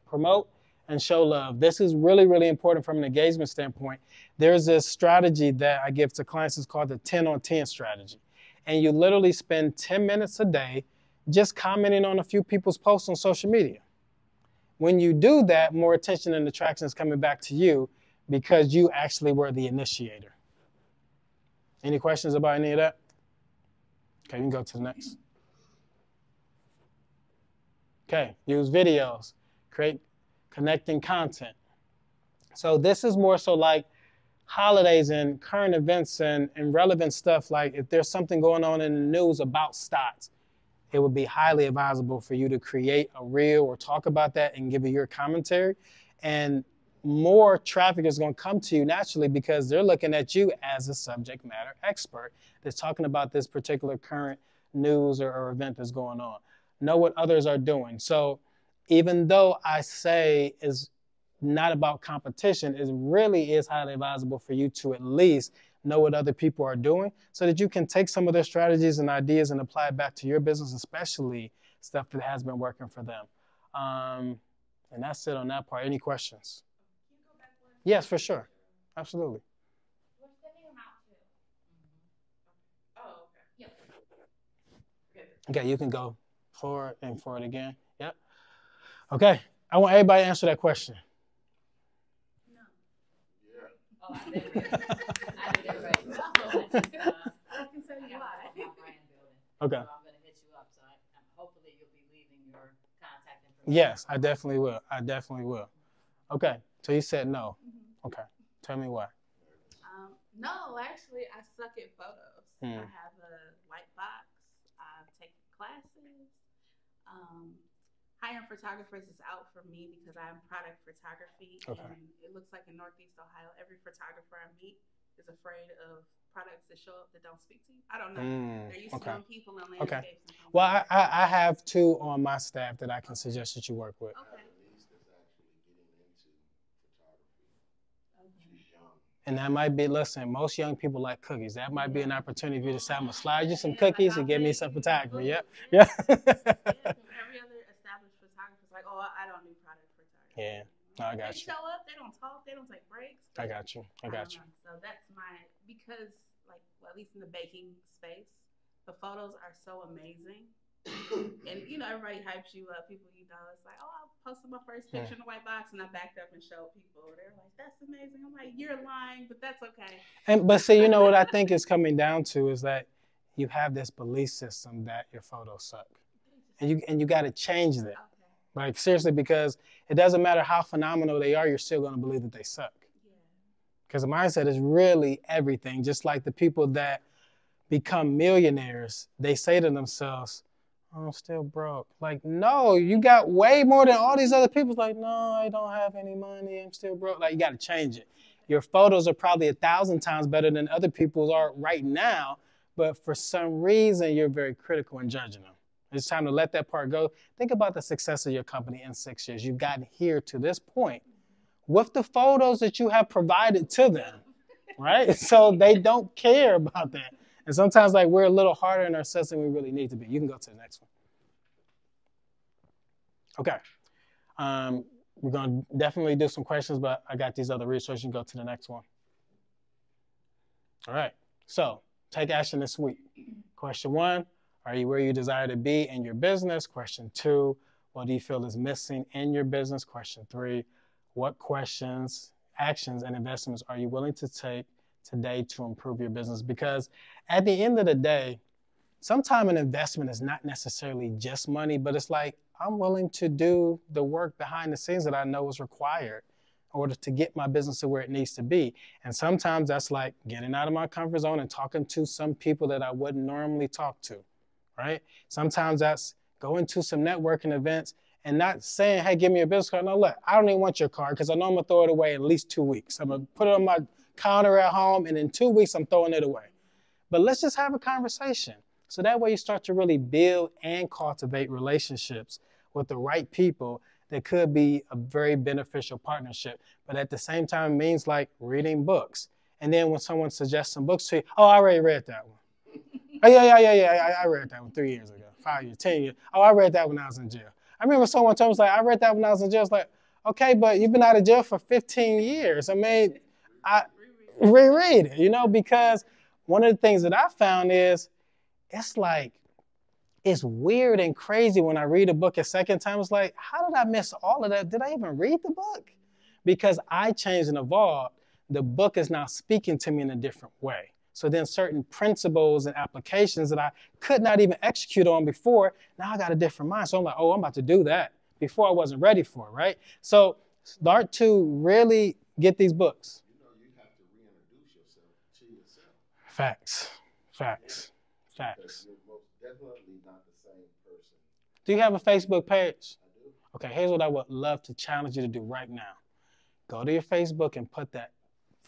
Promote and show love. This is really, really important from an engagement standpoint. There's this strategy that I give to clients. It's called the 10 on 10 strategy. And you literally spend 10 minutes a day just commenting on a few people's posts on social media. When you do that, more attention and attraction is coming back to you because you actually were the initiator. Any questions about any of that? Okay, you can go to the next. Okay, use videos, create connecting content. So this is more so like holidays and current events and relevant stuff, like if there's something going on in the news about stocks, it would be highly advisable for you to create a reel or talk about that and give it your commentary. And more traffic is going to come to you naturally because they're looking at you as a subject matter expert that's talking about this particular current news or event that's going on. Know what others are doing. So even though I say is not about competition, it really is highly advisable for you to at least know what other people are doing so that you can take some of their strategies and ideas and apply it back to your business, especially stuff that has been working for them. And that's it on that part. Any questions? Can you go back one? Yes, for sure. Absolutely. We're sending them out too. Oh, okay. Yep. Okay, you can go forward and forward again. Yep. Okay, I want everybody to answer that question. No. Yeah. Oh, I did it. I did it right. I can tell you why. Brand building. Okay. So I'm going to hit you up. So hopefully you'll be leaving your contact information. Yes, I definitely will. I definitely will. Okay, so you said no. Mhm. Okay, tell me why. No, actually, I suck at photos. Hmm. I have a white box. I've taken classes. Hiring photographers is out for me because I'm product photography. Okay. And it looks like in Northeast Ohio, every photographer I meet is afraid of products that show up that don't speak to you. I don't know. They're used to knowing people and landscapes. And things Well, like I have two on my staff that I can suggest that you work with. that. I Okay. have a niece that's actually getting into photography. Okay. She's young. And that might be, listen, most young people like cookies. That might be an opportunity for you to say, I'm going to slide you some Yeah, like, cookies I'll and give me make some you photography. Yep. cookies. Yeah. Yeah, 'cause every other established photographer is like, oh, I don't do product photography. Yeah. No, I got They you. show up, they don't talk, they don't take breaks. I got you. I got don't you. know. So that's because, like, well, at least in the baking space, the photos are so amazing. And, everybody hypes you up. People, it's like, oh, I posted my first picture in the white box, and I backed up and showed people. They're like, that's amazing. I'm like, you're lying, but that's okay. But see, what I think is coming down to is that you have this belief system that your photos suck. And you got to change that. Okay. Like, seriously, because it doesn't matter how phenomenal they are, you're still going to believe that they suck. Yeah. Because the mindset is really everything. Just like the people that become millionaires, they say to themselves, oh, I'm still broke. Like, no, you got way more than all these other people. Like, no, I don't have any money. I'm still broke. Like, you got to change it. Your photos are probably 1,000 times better than other people's are right now. But for some reason, you're very critical in judging them. It's time to let that part go. Think about the success of your company in 6 years. You've gotten here to this point with the photos that you have provided to them, right? So they don't care about that. And sometimes, like, we're a little harder in ourselves than we really need to be. You can go to the next one. Okay. We're going to definitely do some questions, but I got these other resources. You can go to the next one. All right. So take action this week. Question 1, are you where you desire to be in your business? Question 2, what do you feel is missing in your business? Question 3, what questions, actions, and investments are you willing to take today to improve your business? Because at the end of the day, sometimes an investment is not necessarily just money, but it's like, I'm willing to do the work behind the scenes that I know is required in order to get my business to where it needs to be. And sometimes that's like getting out of my comfort zone and talking to some people that I wouldn't normally talk to, right? Sometimes that's going to some networking events and not saying, hey, give me a business card. No, look, I don't even want your card because I know I'm going to throw it away in at least 2 weeks. I'm going to put it on my counter at home, and in 2 weeks, I'm throwing it away. But let's just have a conversation. So that way you start to really build and cultivate relationships with the right people that could be a very beneficial partnership. But at the same time, it means like reading books. And then when someone suggests some books to you, oh, I already read that one. Oh, yeah, I read that one 3 years ago, 5 years, 10 years. Oh, I read that when I was in jail. I remember someone told me, like, I read that when I was in jail. It's like, okay, but you've been out of jail for 15 years. I mean, I reread it, because one of the things that I found is it's like, it's weird and crazy when I read a book a second time. It's like, how did I miss all of that? Did I even read the book? Because I changed and evolved. The book is now speaking to me in a different way. So then certain principles and applications that I could not even execute on before, now I got a different mind. So I'm like, oh, I'm about to do that. Before I wasn't ready for it, right? So start to really get these books. You have to reintroduce yourself to yourself. Facts. Because you're most definitely not the same Do you have a Facebook page? I do. Okay, here's what I would love to challenge you to do right now. Go to your Facebook and put that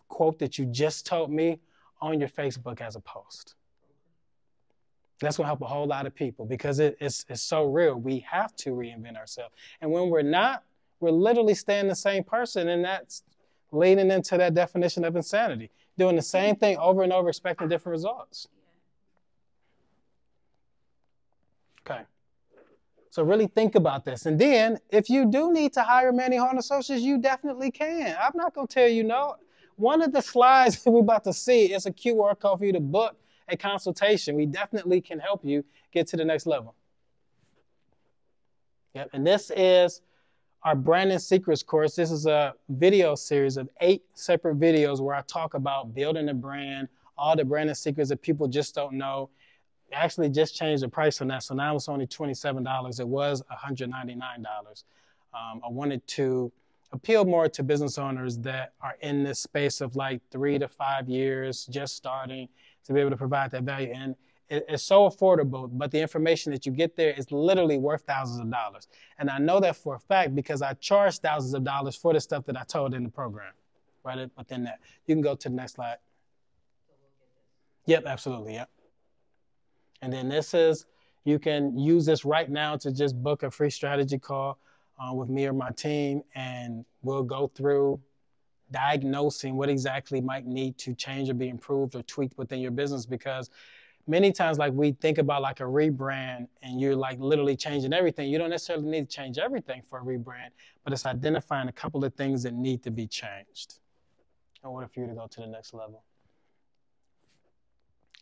quote that you just told me on your Facebook as a post. That's going to help a whole lot of people because it's so real. We have to reinvent ourselves. And when we're not, we're literally staying the same person, and that's leading into that definition of insanity. Doing the same thing over and over, expecting different results. Okay. So really think about this. And then, if you do need to hire Manny Horn Associates, you definitely can. I'm not going to tell you no. One of the slides that we're about to see is a QR code for you to book a consultation. We definitely can help you get to the next level. Yep. And this is our Branding Secrets course. This is a video series of 8 separate videos where I talk about building a brand, all the branding secrets that people just don't know. Actually just changed the price on that, so now it's only $27. It was $199. I wanted to appeal more to business owners that are in this space of like 3 to 5 years, just starting, to be able to provide that value. And it's so affordable, but the information that you get there is literally worth thousands of dollars. And I know that for a fact because I charge thousands of dollars for the stuff that I told in the program, right within that. You can go to the next slide. Yep, absolutely, yep. And then this is, you can use this right now to just book a free strategy call with me or my team, and we'll go through diagnosing what exactly might need to change or be improved or tweaked within your business. Because many times, like, we think about like a rebrand and you're like literally changing everything. You don't necessarily need to change everything for a rebrand, but it's identifying a couple of things that need to be changed in order for you to go to the next level.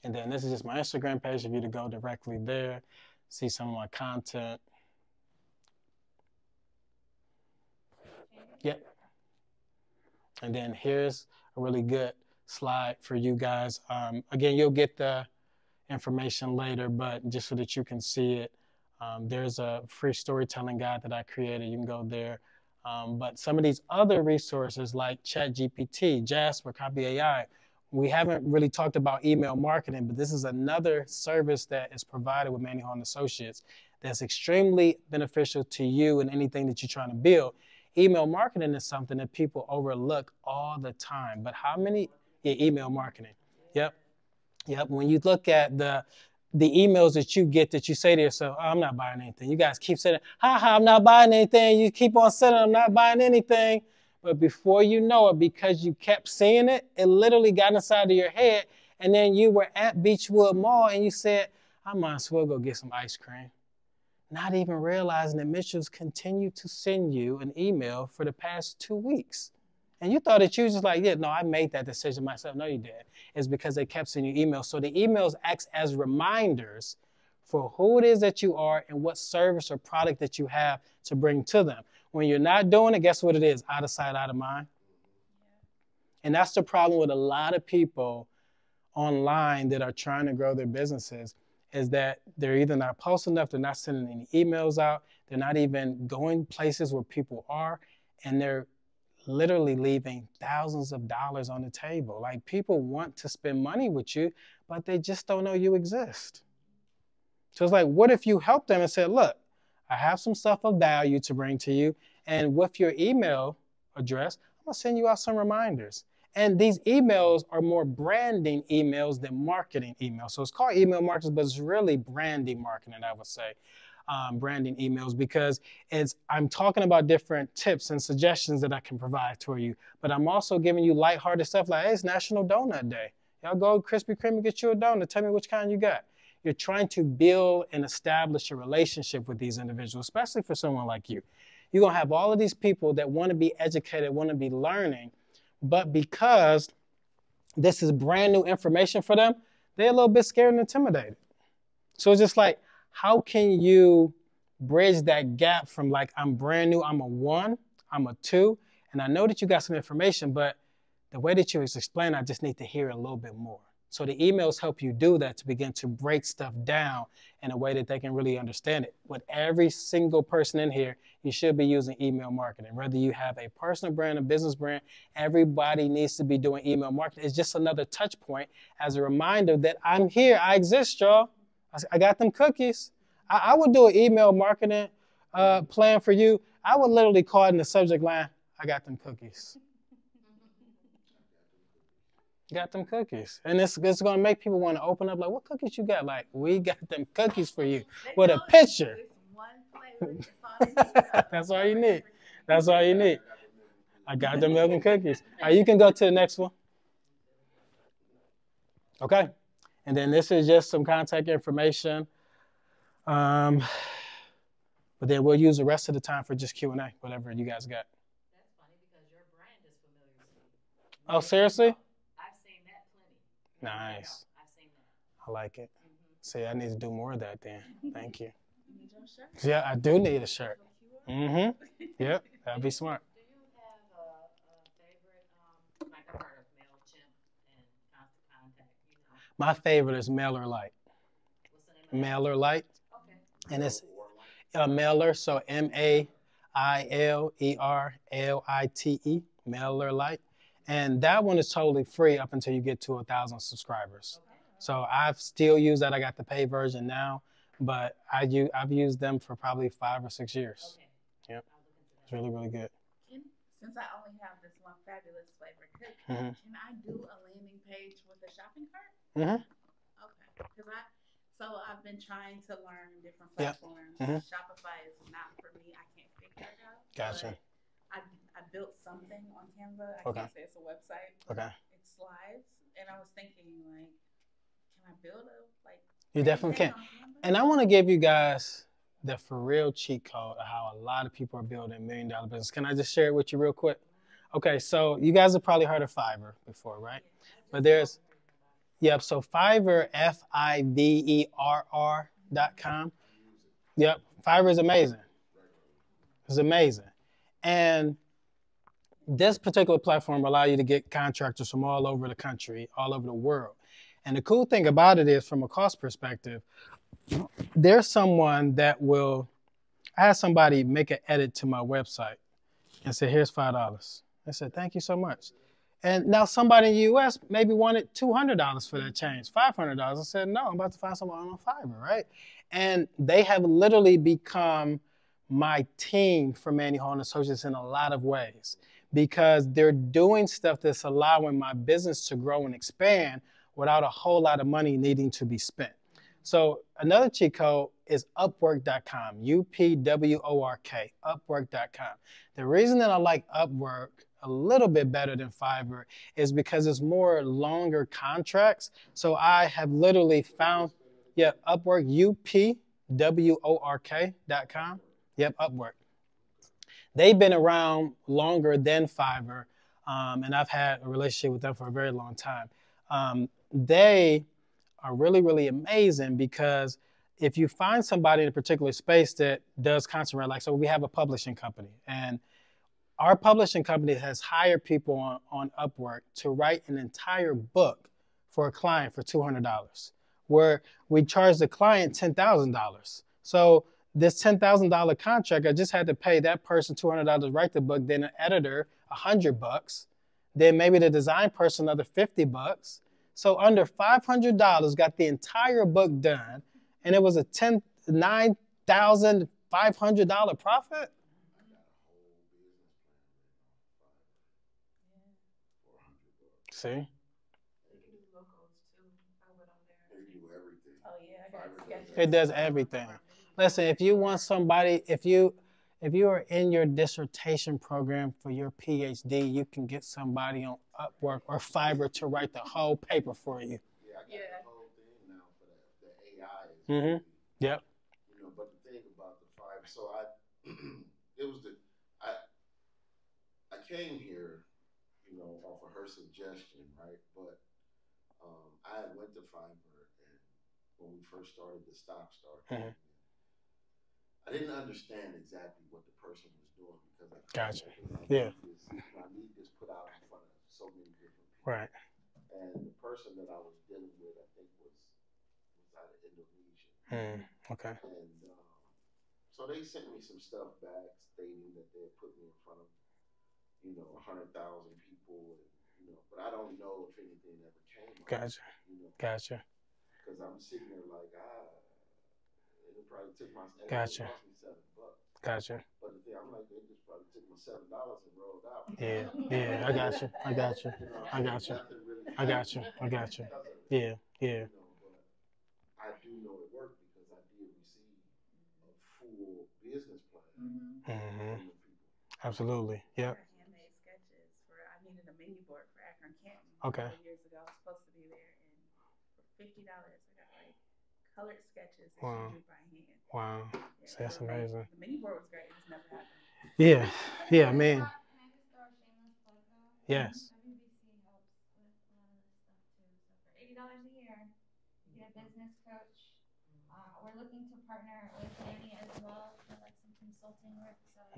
And then this is just my Instagram page for you to go directly there, see some of my content. Yep. And then here's a really good slide for you guys. Again, you'll get the information later, but just so that you can see it, there's a free storytelling guide that I created. You can go there. But some of these other resources like ChatGPT, Jasper, Copy AI, we haven't really talked about email marketing, but this is another service that is provided with Manny Horn Associates that's extremely beneficial to you and anything that you're trying to build. Email marketing is something that people overlook all the time. But how many? Yeah, email marketing. Yep. When you look at the emails that you get that you say to yourself, oh, I'm not buying anything. You guys keep saying, I'm not buying anything. You keep on saying, I'm not buying anything. But before you know it, because you kept seeing it, it literally got inside of your head. And then you were at Beechwood Mall and you said, I might as well go get some ice cream. Not even realizing that Mitchell's continued to send you an email for the past 2 weeks. And you thought that you was just like, yeah, no, I made that decision myself. No, you didn't. It's because they kept sending you emails. So the emails act as reminders for who it is that you are and what service or product that you have to bring to them. When you're not doing it, guess what it is? Out of sight, out of mind. And that's the problem with a lot of people online that are trying to grow their businesses, is that they're either not posting enough, they're not sending any emails out, they're not even going places where people are, and they're literally leaving thousands of dollars on the table. Like, people want to spend money with you, but they just don't know you exist. So it's like, what if you help them and said, look, I have some stuff of value to bring to you, and with your email address, I'm gonna send you out some reminders. And these emails are more branding emails than marketing emails. So it's called email marketing, but it's really branding marketing, I would say. Branding emails, because I'm talking about different tips and suggestions that I can provide to you, but I'm also giving you lighthearted stuff like, hey, it's National Donut Day. Y'all go Krispy Kreme and get you a donut. Tell me which kind you got. You're trying to build and establish a relationship with these individuals, especially for someone like you. You're going to have all of these people that want to be educated, want to be learning, but because this is brand new information for them, they're a little bit scared and intimidated. So it's just like, how can you bridge that gap from like, I'm brand new, I'm a 1, I'm a 2, and I know that you got some information, but the way that you explain, I just need to hear a little bit more. So the emails help you do that, to begin to break stuff down in a way that they can really understand it. With every single person in here, you should be using email marketing. Whether you have a personal brand, a business brand, everybody needs to be doing email marketing. It's just another touch point as a reminder that I'm here, I exist, y'all. I got them cookies. I would do an email marketing plan for you. I would literally call it in the subject line, I got them cookies. Got them cookies. And it's going to make people want to open up, like, what cookies you got? Like, we got them cookies for you with a picture. That's all you need. That's all you need. I got them milk and cookies. All right, you can go to the next one. Okay. And then this is just some contact information. But then we'll use the rest of the time for just Q&A, whatever you guys got. That's funny because your brand is familiar to me. Oh, seriously? I've seen that plenty. Nice. I've seen that. I like it. See, I need to do more of that then. Thank you. You need your shirt? Yeah, I do need a shirt. Mm-hmm. Yep, that'd be smart. Do you have a favorite, like I've heard of MailChimp and Constant Contact, you know? My favorite is MailerLite. What's the name of MailerLite. Okay. And it's a mailer, so MailerLite, MailerLite. And that one is totally free up until you get to 1,000 subscribers. Okay. So I've still used that. I got the paid version now, but I've used them for probably 5 or 6 years. Okay. Yep. I'll look into that. It's really, really good. Since I only have this one fabulous flavor cookie, Mhm. can I do a landing page with a shopping cart? Mm-hmm. Okay. So I've been trying to learn different Yep. platforms. Mhm. Shopify is not for me. I can't figure it out. Gotcha. But I built something on Canva. I Okay. can't say it's a website. But Okay. it slides, and I was thinking, like, can I build You definitely can. anything on Canva? And I want to give you guys the for real cheat code of how a lot of people are building $1 million business. Can I just share it with you real quick? Okay, so you guys have probably heard of Fiverr before, right? But there's, yep, so Fiverr, Fiverr.com. Yep, Fiverr is amazing. It's amazing. And this particular platform allows you to get contractors from all over the country, all over the world. And the cool thing about it is, from a cost perspective, there's someone that will, I had somebody make an edit to my website and say, here's $5. I said, thank you so much. And now somebody in the U.S. maybe wanted $200 for that change, $500. I said, no, I'm about to find someone on Fiverr, right? And they have literally become my team for Manny Hall and Associates in a lot of ways, because they're doing stuff that's allowing my business to grow and expand without a whole lot of money needing to be spent. So another cheat code is Upwork.com, UPWORK, Upwork.com. The reason that I like Upwork a little bit better than Fiverr is because it's more longer contracts. So I have literally found, Upwork, UPWORK.com. Yep, Upwork. They've been around longer than Fiverr, and I've had a relationship with them for a very long time. They are really, really amazing, because if you find somebody in a particular space that does content, like, so we have a publishing company, and our publishing company has hired people on Upwork to write an entire book for a client for $200, where we charge the client $10,000. So this $10,000 contract, I just had to pay that person $200 to write the book, then an editor $100, then maybe the design person another $50. So under $500 got the entire book done, and it was a $9,500 profit. See? They can do logos too. I went on there. They do everything. Oh yeah, I got sketches. It does everything. Listen, if you want somebody, if you are in your dissertation program for your PhD, you can get somebody on Upwork or Fiverr to write the whole paper for you. Yeah, I got the whole thing now for the AI. Mm-hmm. Yep. You know, but the thing about the Fiverr, so I came here, you know, off of her suggestion, right? But I went to Fiverr, and when we first started, the stock started. Mhm. I didn't understand exactly what the person was doing, because I Gotcha. I need this put out in front of so many different people. Right. And the person that I was dealing with, I think, was out of Indonesia. Okay. And so they sent me some stuff back stating that they had put me in front of, 100,000 people, and, but I don't know if anything ever came of it. Gotcha. Gotcha. Because I'm sitting there like, it It probably took my. Gotcha. It cost me $7. Gotcha. But the thing, I'm like, they just probably took my $7 and rolled out. Yeah, yeah, I got you. I got you. I got you. I got you. I got you. Yeah, yeah. But I do know it worked because I did receive a full business plan from the people. Absolutely. Yep. Handmade sketches for. I needed a mini board for Akron Canton. Okay. A couple years ago, I was supposed to be there, and for $50, I got like colored sketches that Wow. she drew by hand. Wow. Yeah, So that's amazing. The mini board was great. It just never happened. Yeah. Yeah, man. Can I just throw a shameless plug though? Yes. WBC helps with a lot of this stuff too. So for $80 a year, you get a business coach. We're looking to partner with Danny as well for like some consulting work. So a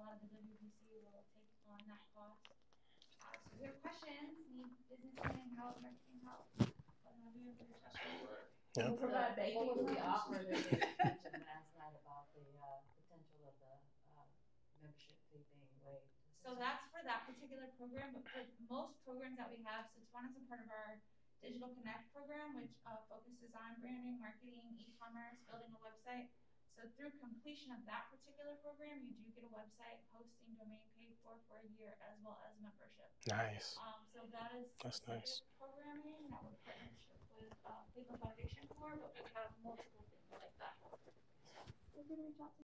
lot of the WBC will take on that cost. So if you have questions, need business planning help, marketing help, what have you, what your questions? Yep. We'll provide baking. What was the offer that they mentioned last night about the potential of the membership fee being waived? So that's for that particular program, but for most programs that we have, so Tawana is a part of our Digital Connect program, which focuses on branding, marketing, e-commerce, building a website. So through completion of that particular program, you do get a website, hosting, domain paid for a year, as well as membership. Nice. So that is That's nice. Programming that we're partnership with Cleveland Foundation for, but we have multiple things like that. We're gonna reach out to